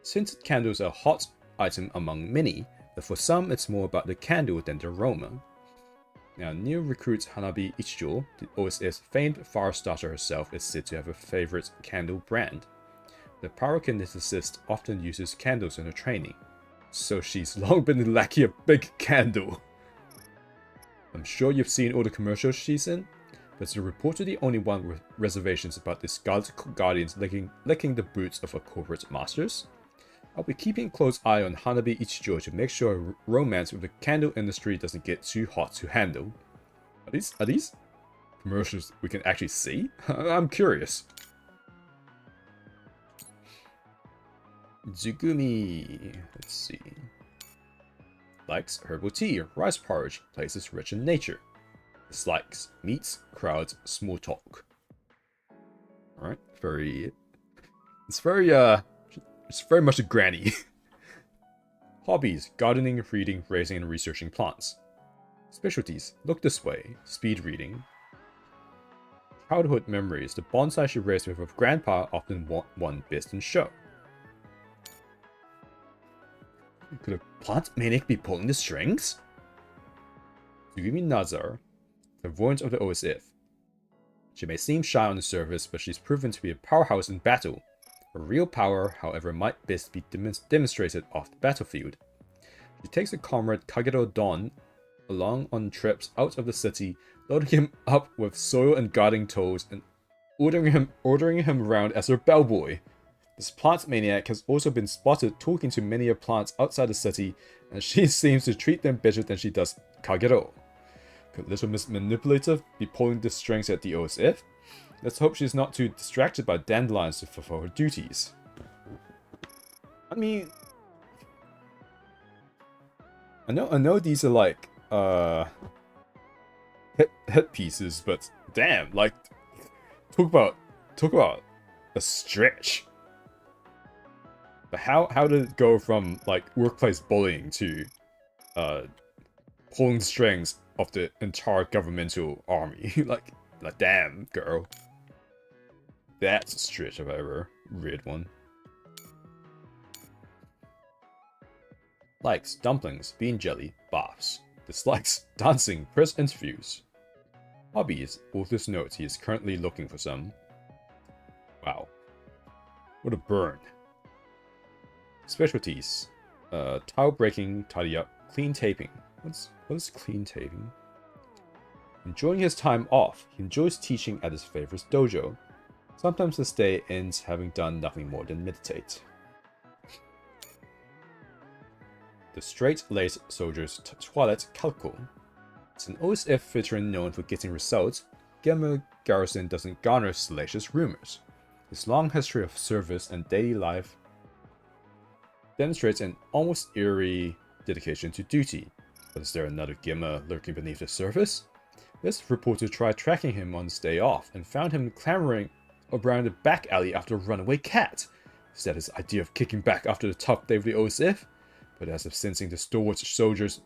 A: Scented candles are a hot item among many, but for some it's more about the candle than the aroma. Now, new recruit Hanabi Ichijo, the OSF's famed fire starter herself, is said to have a favorite candle brand. The pyrokineticist often uses candles in her training, so she's long been lacking a big candle. I'm sure you've seen all the commercials she's in, but the reporter the only one with reservations about the Scarlet Guardians licking the boots of her corporate masters? I'll be keeping a close eye on Hanabi Ichijo to make sure her romance with the candle industry doesn't get too hot to handle. Are these commercials we can actually see? I'm curious. Zugumi. Let's see. Likes herbal tea, rice porridge, places rich in nature. Dislikes meats, crowds, small talk. Alright, it's very much a granny. Hobbies: gardening, reading, raising, and researching plants. Specialties: look this way, speed reading. Childhood memories: the bonsai she raised with her grandpa often won best in show. Could a plant maniac be pulling the strings? Tsugumi Nazar, clairvoyant of the OSF. She may seem shy on the surface, but she's proven to be a powerhouse in battle. Her real power, however, might best be demonstrated off the battlefield. She takes her comrade Kagero Don along on trips out of the city, loading him up with soil and guarding tools, and ordering him around as her bellboy. This plant maniac has also been spotted talking to many of plants outside the city, and she seems to treat them better than she does Kagero. Could Little Miss Manipulative be pulling the strings at the OSF? Let's hope she's not too distracted by dandelions to fulfill her duties. I mean, I know these are like headpieces, but damn, like, talk about a stretch. But how did it go from like workplace bullying to pulling strings of the entire governmental army? like damn, girl. That's a stretch if I ever read one. Likes dumplings, bean jelly, baths. Dislikes dancing, press interviews. Hobbies, author's notes he is currently looking for some. Wow. What a burn. Specialties. Tile breaking, tidy up, clean taping. What is clean taping? Enjoying his time off. He enjoys teaching at his favorite dojo. Sometimes his day ends having done nothing more than meditate. The straight-laced soldier's toilet calcul. As an OSF veteran known for getting results, Gemma Garrison doesn't garner salacious rumors. His long history of service and daily life demonstrates an almost eerie dedication to duty. But is there another Gemma lurking beneath the surface? This reporter tried tracking him on his day off and found him clamoring around the back alley after a runaway cat. Is that his idea of kicking back after the tough day of the OSF? But as if sensing the stalwart soldier's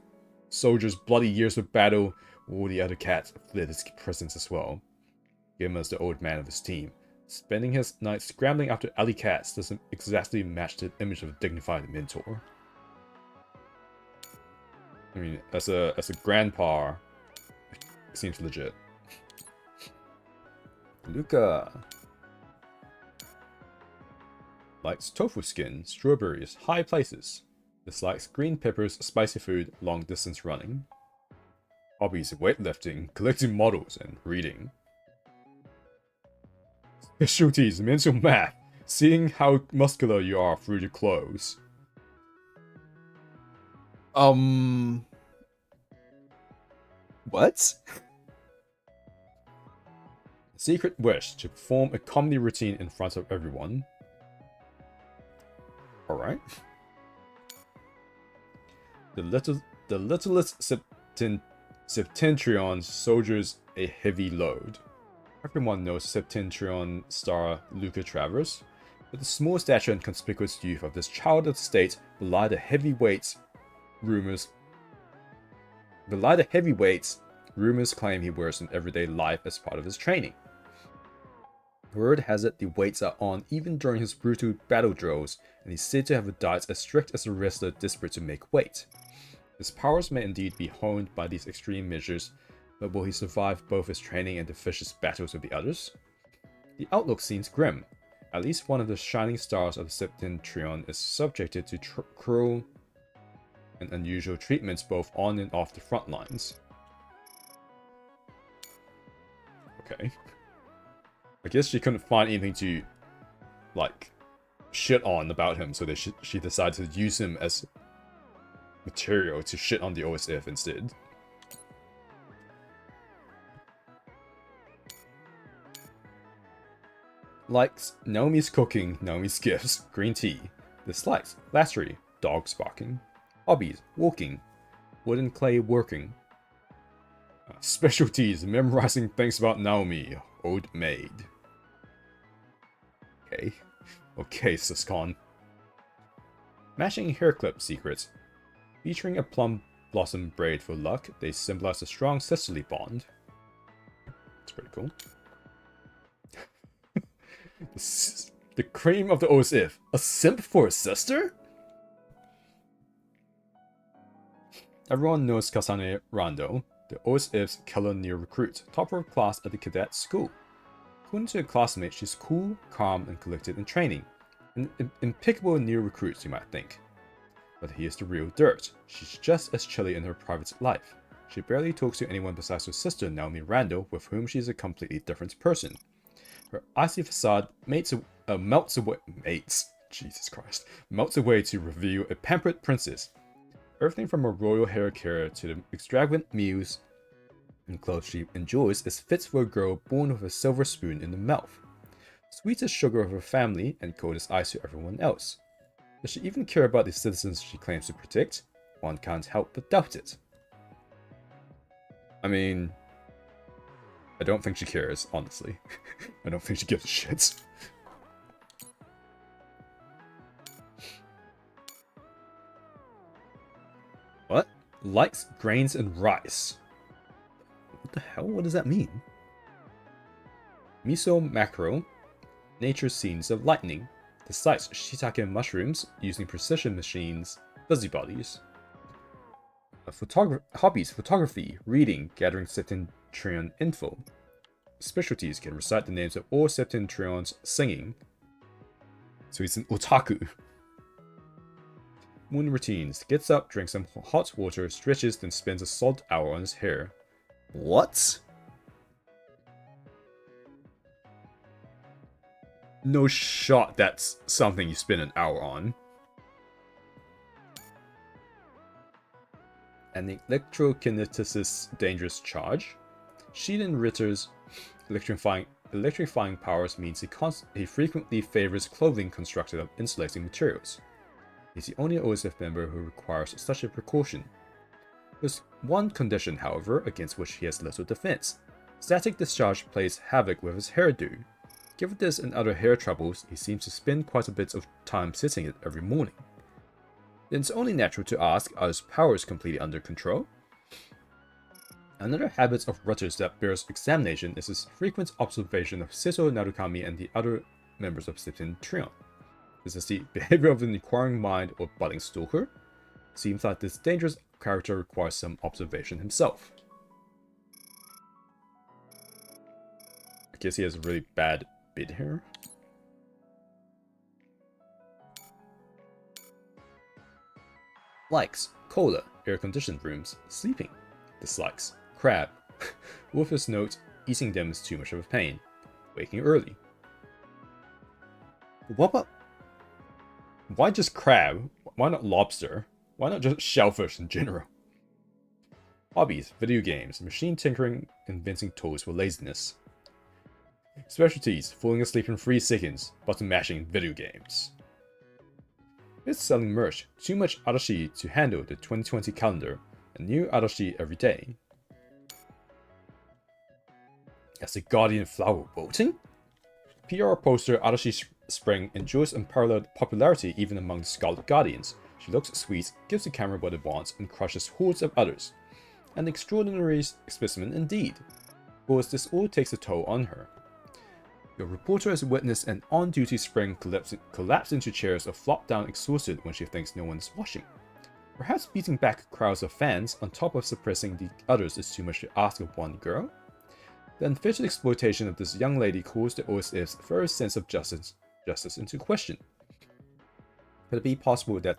A: bloody years of battle, all the other cats fled his presence as well. Gemma is the old man of his team. Spending his nights scrambling after alley cats doesn't exactly match the image of a dignified mentor. I mean, as a grandpa, it seems legit. Luca likes tofu skin, strawberries, high places. Dislikes green peppers, spicy food, long distance running. Hobbies: weightlifting, collecting models, and reading. Specialties: mental math, seeing how muscular you are through your clothes. What? Secret wish: to perform a comedy routine in front of everyone. Alright. The littlest Septentrion soldiers a heavy load. Everyone knows Septentrion star Luca Travers, but the small stature and conspicuous youth of this child of the state belie the heavy weights rumors claim he wears in everyday life as part of his training. Word has it the weights are on even during his brutal battle drills, and he's said to have a diet as strict as a wrestler desperate to make weight. His powers may indeed be honed by these extreme measures, but will he survive both his training and the vicious battles with the others? The outlook seems grim. At least one of the shining stars of the Septentrion is subjected to cruel and unusual treatments both on and off the front lines. Okay. I guess she couldn't find anything to, like, shit on about him, so she decided to use him as material to shit on the OSF instead. Likes Naomi's cooking, Naomi's gifts, green tea. Dislikes flattery, dogs barking. Hobbies: walking, wood and clay working. Specialties: memorizing things about Naomi, old maid. Okay, Siscon. Matching hair clip secrets. Featuring a plum blossom braid for luck, they symbolize a strong sisterly bond. That's pretty cool. The cream of the OSF. A simp for a sister? Everyone knows Kasane Randall, the OSF's killer new recruit, topper of class at the cadet school. According to her classmates, she's cool, calm, and collected in training. An impeccable new recruit, you might think. But here's the real dirt. She's just as chilly in her private life. She barely talks to anyone besides her sister, Naomi Randall, with whom she's a completely different person. Her icy facade melts away to reveal a pampered princess. Everything from a royal hair care to the extravagant meals and clothes she enjoys is fit for a girl born with a silver spoon in the mouth. Sweet as sugar of her family and cold as ice to everyone else. Does she even care about the citizens she claims to protect? One can't help but doubt it. I mean, I don't think she cares, honestly. I don't think she gives a shit. What? Likes grains and rice. What the hell? What does that mean? Miso macro. Nature scenes of lightning. Dislikes shiitake mushrooms using precision machines. Busybodies. Hobbies, photography, reading, gathering septentrion info. Specialties can recite the names of all septentrions, singing. So he's an otaku. Morning routines. Gets up, drinks some hot water, stretches, then spends a solid hour on his hair. What? No shot that's something you spend an hour on. An electrokineticist dangerous charge. Sheldon Ritter's electrifying powers means he frequently favors clothing constructed of insulating materials. He's the only OSF member who requires such a precaution. There's one condition, however, against which he has little defense. Static discharge plays havoc with his hairdo. Given this and other hair troubles, he seems to spend quite a bit of time sitting it every morning. Then it's only natural to ask, are his powers completely under control? Another habit of Rutter's that bears examination is his frequent observation of Seto Narukami and the other members of Septentrion. Is this the behavior of an inquiring mind or budding stalker? Seems like this dangerous character requires some observation himself. I guess he has a really bad bid here. Likes cola, air-conditioned rooms, sleeping. Dislikes crab. Wolf's note, eating them is too much of a pain. Waking early. What about... Why just crab? Why not lobster? Why not just shellfish in general? Hobbies, video games, machine tinkering, inventing tools for laziness. Specialties, falling asleep in 3 seconds, button mashing video games. It's selling merch, too much Arashi to handle the 2020 calendar, and new Arashi every day. As the Guardian Flower voting? PR poster Arashi Spring enjoys unparalleled popularity even among the Scarlet Guardians. She looks sweet, gives the camera what it wants, and crushes hordes of others. An extraordinary specimen indeed. Of course, this all takes a toll on her. Your reporter has witnessed an on-duty Spring collapse into chairs or flop down exhausted when she thinks no one is watching. Perhaps beating back crowds of fans on top of suppressing the others is too much to ask of one girl? The unfettered exploitation of this young lady calls the OSF's first sense of justice into question. Could it be possible that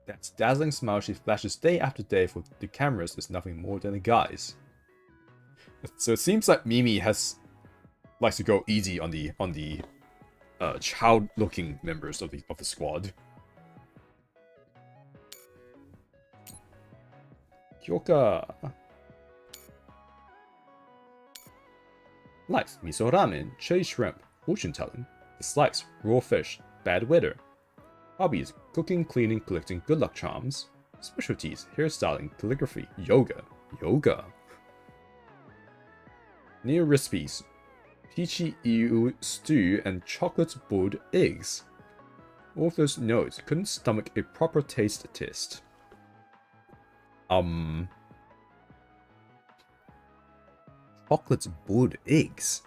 A: that dazzling smile she flashes day after day for the cameras is nothing more than a guise? So it seems like Mimi likes to go easy on the child-looking members of the squad. Kyoka likes miso ramen, chili shrimp, fortune telling. Dislikes raw fish, bad weather. Hobbies: cooking, cleaning, collecting good luck charms. Specialties: hairstyling, calligraphy, yoga. Near recipes: peachy eel stew and chocolate boiled eggs. Author's notes: couldn't stomach a proper taste test. Chocolate boiled eggs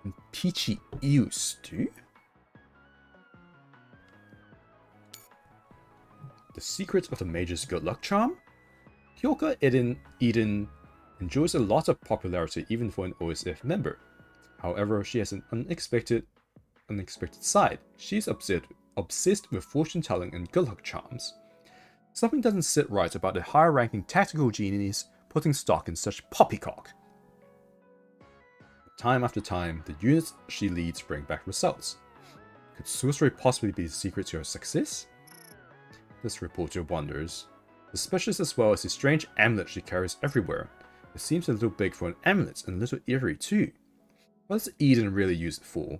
A: and peachy eel stew? The secret of the mage's good luck charm? Kyoka Eden enjoys a lot of popularity even for an OSF member. However, she has an unexpected side. She's obsessed with fortune telling and good luck charms. Something doesn't sit right about the higher-ranking tactical genies putting stock in such poppycock. Time after time, the units she leads bring back results. Could sorcery possibly be the secret to her success? This reporter wonders. Suspicious as well as the strange amulet she carries everywhere. It seems a little big for an amulet and a little eerie too. What does Eden really use it for?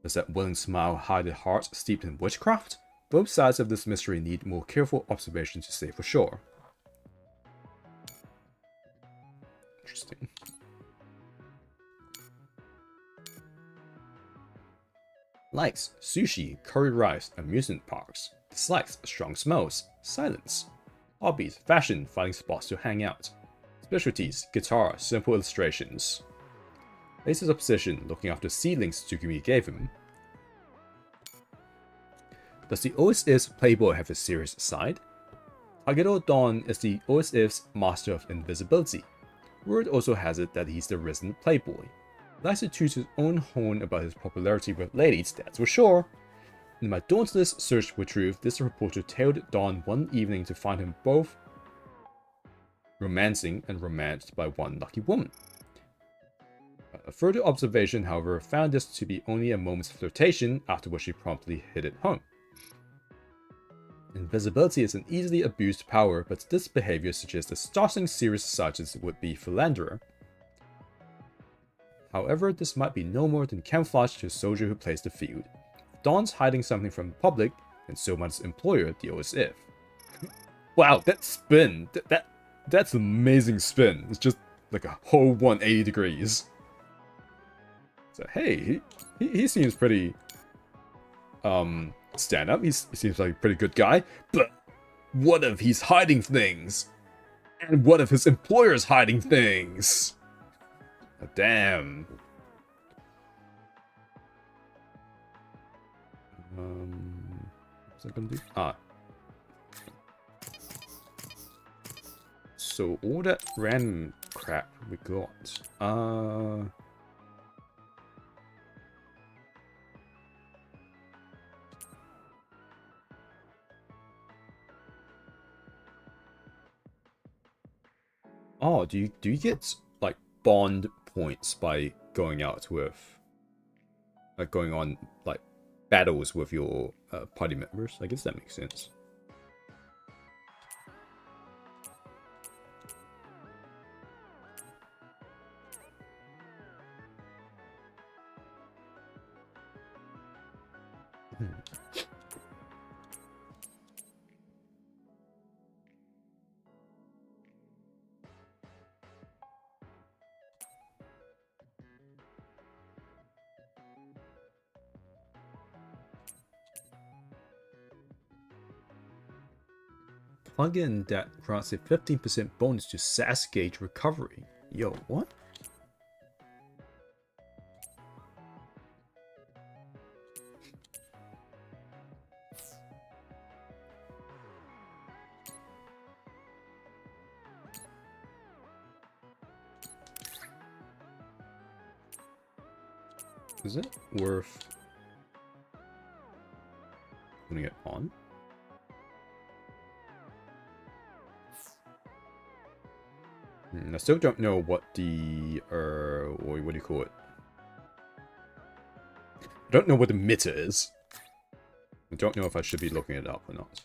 A: Does that willing smile hide a heart steeped in witchcraft? Both sides of this mystery need more careful observation to say for sure. Interesting. Likes sushi, curry rice, amusement parks. Dislikes strong smells, silence. Hobbies, fashion, finding spots to hang out. Specialties, guitar, simple illustrations. Places of position, looking after seedlings Tsugumi gave him. Does the OSF's playboy have a serious side? Takedo Don is the OSF's master of invisibility. Word also has it that he's the risen playboy. He likes to choose his own horn about his popularity with ladies, that's for sure. In my dauntless search for truth, this reporter tailed Don one evening to find him both romancing and romanced by one lucky woman. A further observation, however, found this to be only a moment's flirtation, after which she promptly hit it home. Invisibility is an easily abused power, but this behavior suggests a startling serious sergeant's would-be philanderer. However, this might be no more than camouflage to a soldier who plays the field. If Don's hiding something from the public, and so might his employer, the OSF. Wow, that spin! That's an amazing spin. It's just like a whole 180 degrees. So hey, he seems pretty stand up. He seems like a pretty good guy. But what if he's hiding things? And what if his employer's hiding things? Oh, damn. What's that gonna do? So all that random crap we got. Oh, do you get like bond points by going out with, like going on like battles with your party members? I guess that makes sense. Plugin that grants a 15% bonus to SAS gauge recovery. Yo, what? Is it worth putting it on? I still don't know what the what do you call it? I don't know what the meter is. I don't know if I should be looking it up or not.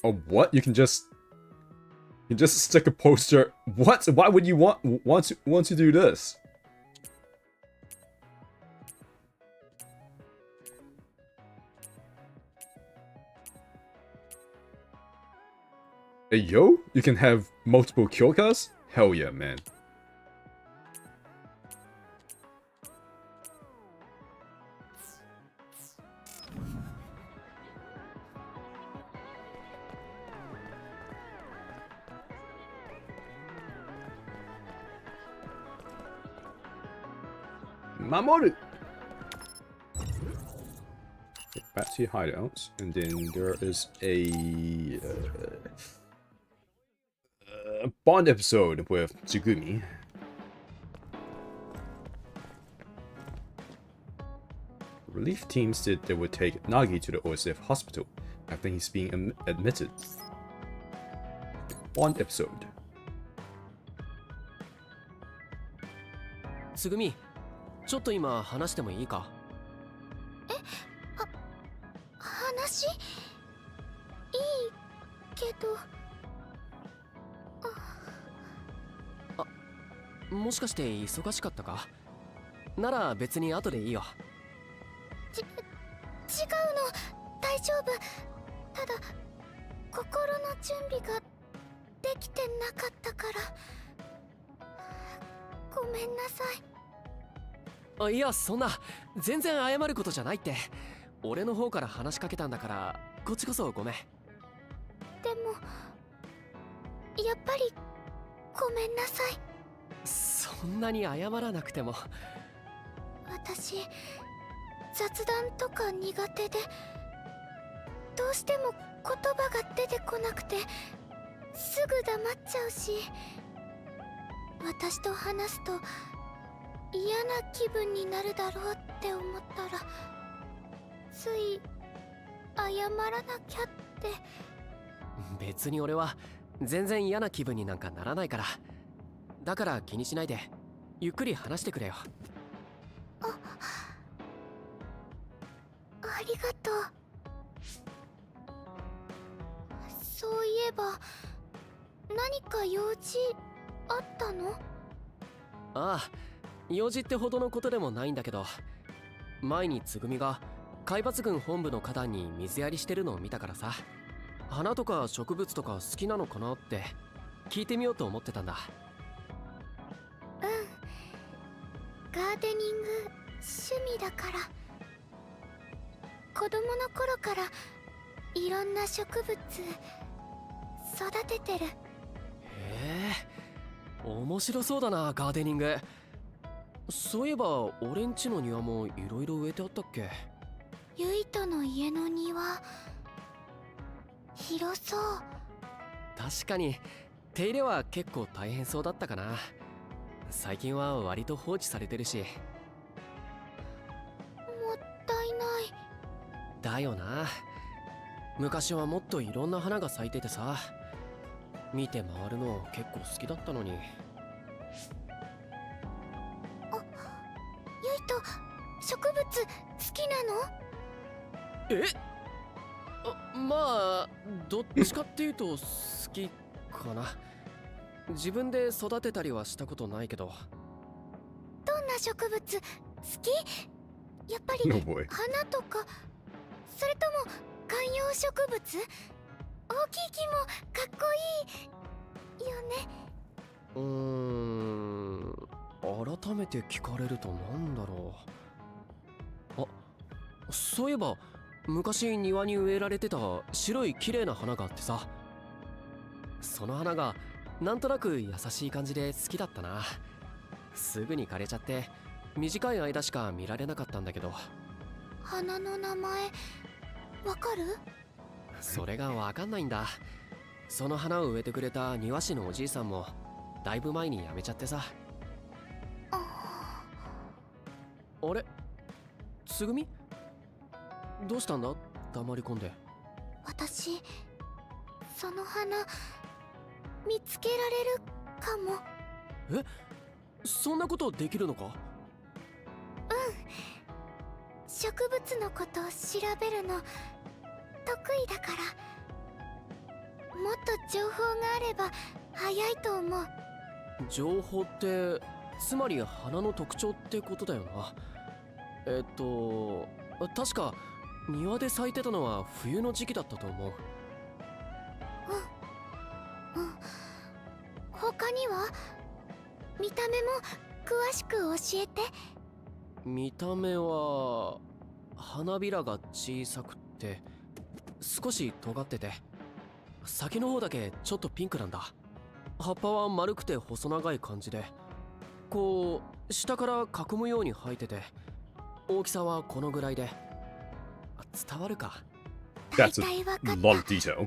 A: Oh, what? You can just stick a poster. What? Why would you want to do this? Hey, yo, you can have multiple Kyokas? Hell yeah, man. Mamoru! Back to your hideouts, and then there is a Bond episode with Tsugumi. Relief team said they would take Nagi to the OSF hospital after he's being admitted. Bond episode.
B: つぐみ、ちょっと今話してもいいか？
G: 話いいけど。
B: もしかして忙しかったか？なら別に後でいいよ。
G: 違うの、大丈夫。ただ心の準備ができてなかったから。めんなさい。
B: あ、いや、そんな全然謝ることじゃないって。俺の方から話しかけたんだから、こっちこそごめん。
G: でもやっぱりごめんなさい。
B: そんなに謝らなくても。
G: 私雑談とか苦手で、どうしても言葉が出てこなくてすぐ黙っちゃうし、私と話すと嫌な気分になるだろうって思ったら、つい謝らなきゃって。
B: 別に俺は全然嫌な気分になんかならないから。だから気にしないでゆっくり話してくれよ。
G: ありがとう。そういえば何か用事あったの？
B: ああ、用事ってほどのことでもないんだけど、前につぐみが海抜軍本部の花壇に水やりしてるのを見たからさ、花とか植物とか好きなのかなって聞いてみようと思ってたんだ。
G: ガーデニング趣味だから。子供の頃からいろんな植物育ててる。
B: へえ、面白そうだな、ガーデニング。そういえば俺ん家の庭もいろいろ植えてあったっけ？
G: ユイトの家の庭広そう。
B: 確かに手入れは結構大変そうだったかな。最近は割と放置されてるし。
G: もったいない。
B: だよな。昔はもっといろんな花が咲いててさ、見て回るの結構好きだったのに。
G: ユイト、植物好きなの？
B: え？まあどっちかっていうと好きかな。自分で育てたりはしたことないけど。
G: どんな植物好き？やっぱり
A: No boy.
G: 花とか、それとも観葉植物？大きい木もかっこいいよね。
B: 改めて聞かれるとなんだろう。あ、そういえば昔庭に植えられてた白い綺麗な花があってさ、その花がなんとなく優しい感じで好きだったな。すぐに枯れちゃって短い間しか見られなかったんだけど。
G: 花の名前わかる？
B: それがわかんないんだ。その花を植えてくれた庭師のおじいさんもだいぶ前に辞めちゃってさ。あれ、つぐみどうしたんだ、黙り込んで。
G: 私その花見つけられるかも。
B: え、そんなことできるのか？
G: 植物のことを調べるの得意だから、もっと情報があれば早いと思う。
B: 情報ってつまり花の特徴ってことだよな。確か庭で咲いてたのは冬の時期だったと思う。
G: 他には？見た目も詳しく教えて。
B: 見た目は花びらが小さくって少し尖ってて、先の方だけちょっとピンクなんだ。葉っぱは丸くて細長い感じで、こう下から囲むように生えてて、大きさはこのぐらいで。伝わるか？
G: 大
A: That's
G: 体
A: a
G: わかった。
A: lot of detail.
G: あ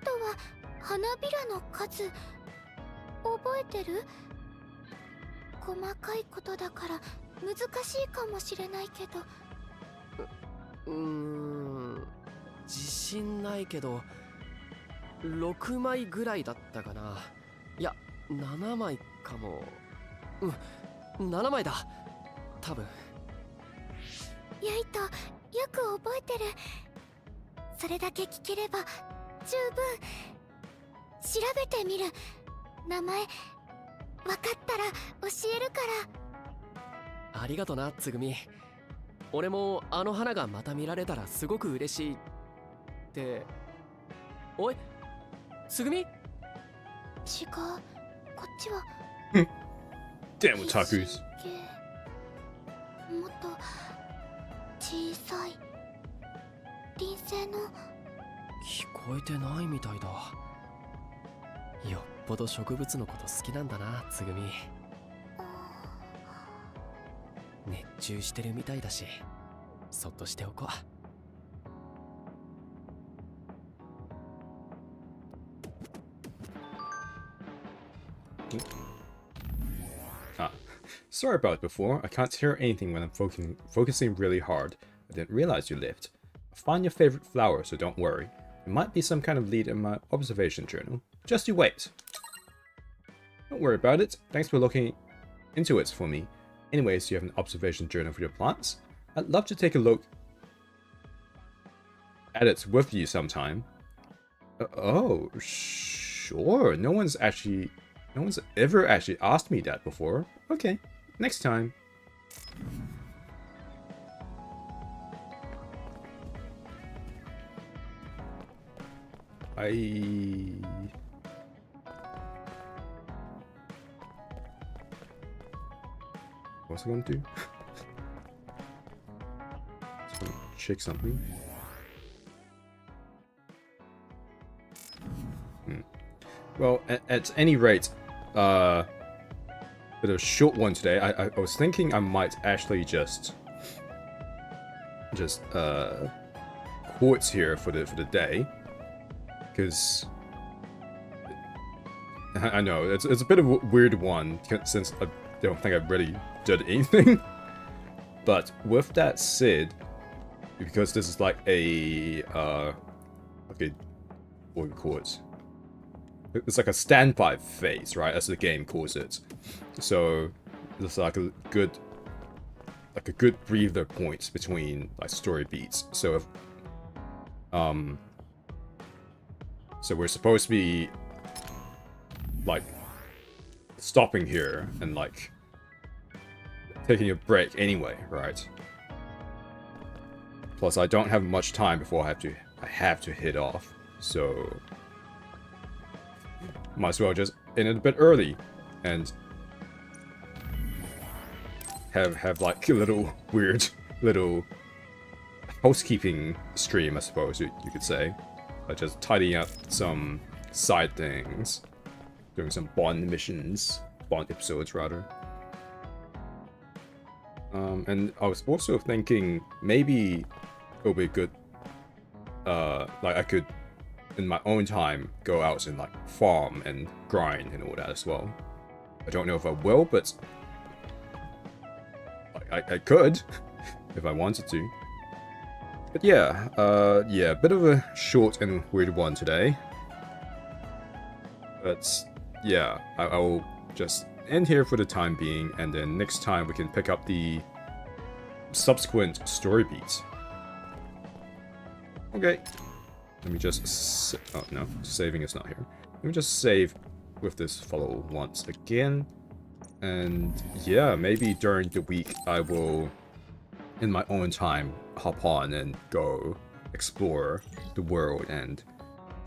G: とは花びらの数覚えてる？細かいことだから難しいかもしれないけど。
B: 自信ないけど6枚ぐらいだったかな。いや7枚かも。7枚だ多分。
G: ユイト、よく覚えてる。それだけ聞ければ十分。調べてみる。名前分かったら教えるから。
B: ありがとな、つぐみ。俺もあの花がまた見られたらすごく嬉しいって。おい、つぐみ？
G: 違う、こっちは。
A: Damn otakus.
G: もっと小さい臨星の
B: 聞こえてないみたいだ。よっぽど植物のこと好きなんだな、つぐみ。熱中してるみたいだし、そっとしておこう。
A: Ah, sorry about before. I can't hear anything when I'm focusing really hard. I didn't realize you lived. I'll find your favorite flower, so don't worry. It might be some kind of lead in my observation journal. Just you wait. Don't worry about it. Thanks for looking into it for me. Anyways, you have an observation journal for your plants? I'd love to take a look at it with you sometime. Oh, sure. No one's ever actually asked me that before. Okay, next time. What's I gonna do? Just gonna check something. Well, at any rate, with a short one today, I was thinking I might actually just call it here for the day, because I know it's a bit of a weird one since I don't think I've really done anything. But with that said, because this is like a what do we call it? It's like a standby phase, right? As the game calls it. So it's like a good breather point between like story beats. So if so we're supposed to be like stopping here and like taking a break anyway, right? Plus I don't have much time before I have to hit off. So might as well just end it a bit early and have like a little weird little housekeeping stream, I suppose you could say. Like just tidying up some side things, doing some Bond missions, Bond episodes rather. And I was also thinking maybe it'll be good, like I could in my own time go out and like farm and grind and all that as well. I don't know if I will, but I could if I wanted to. But yeah, yeah, bit of a short and weird one today. But yeah, I will just end here for the time being, and then next time we can pick up the subsequent story beats. Okay. Let me just... oh, no. Saving is not here. Let me just save with this follow once again. And yeah, maybe during the week I will, in my own time, hop on and go explore the world and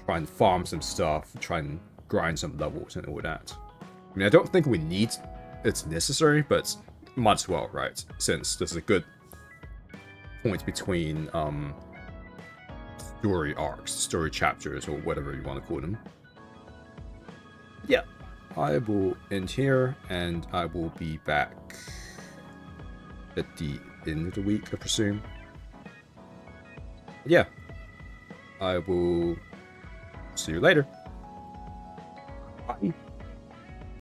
A: try and farm some stuff, try and grind some levels and all that. I mean, I don't think we need... it's necessary, but might as well, right? Since this is a good point between, story arcs, story chapters, or whatever you want to call them. Yeah, I will end here, and I will be back at the end of the week, I presume. Yeah, I will see you later. Bye.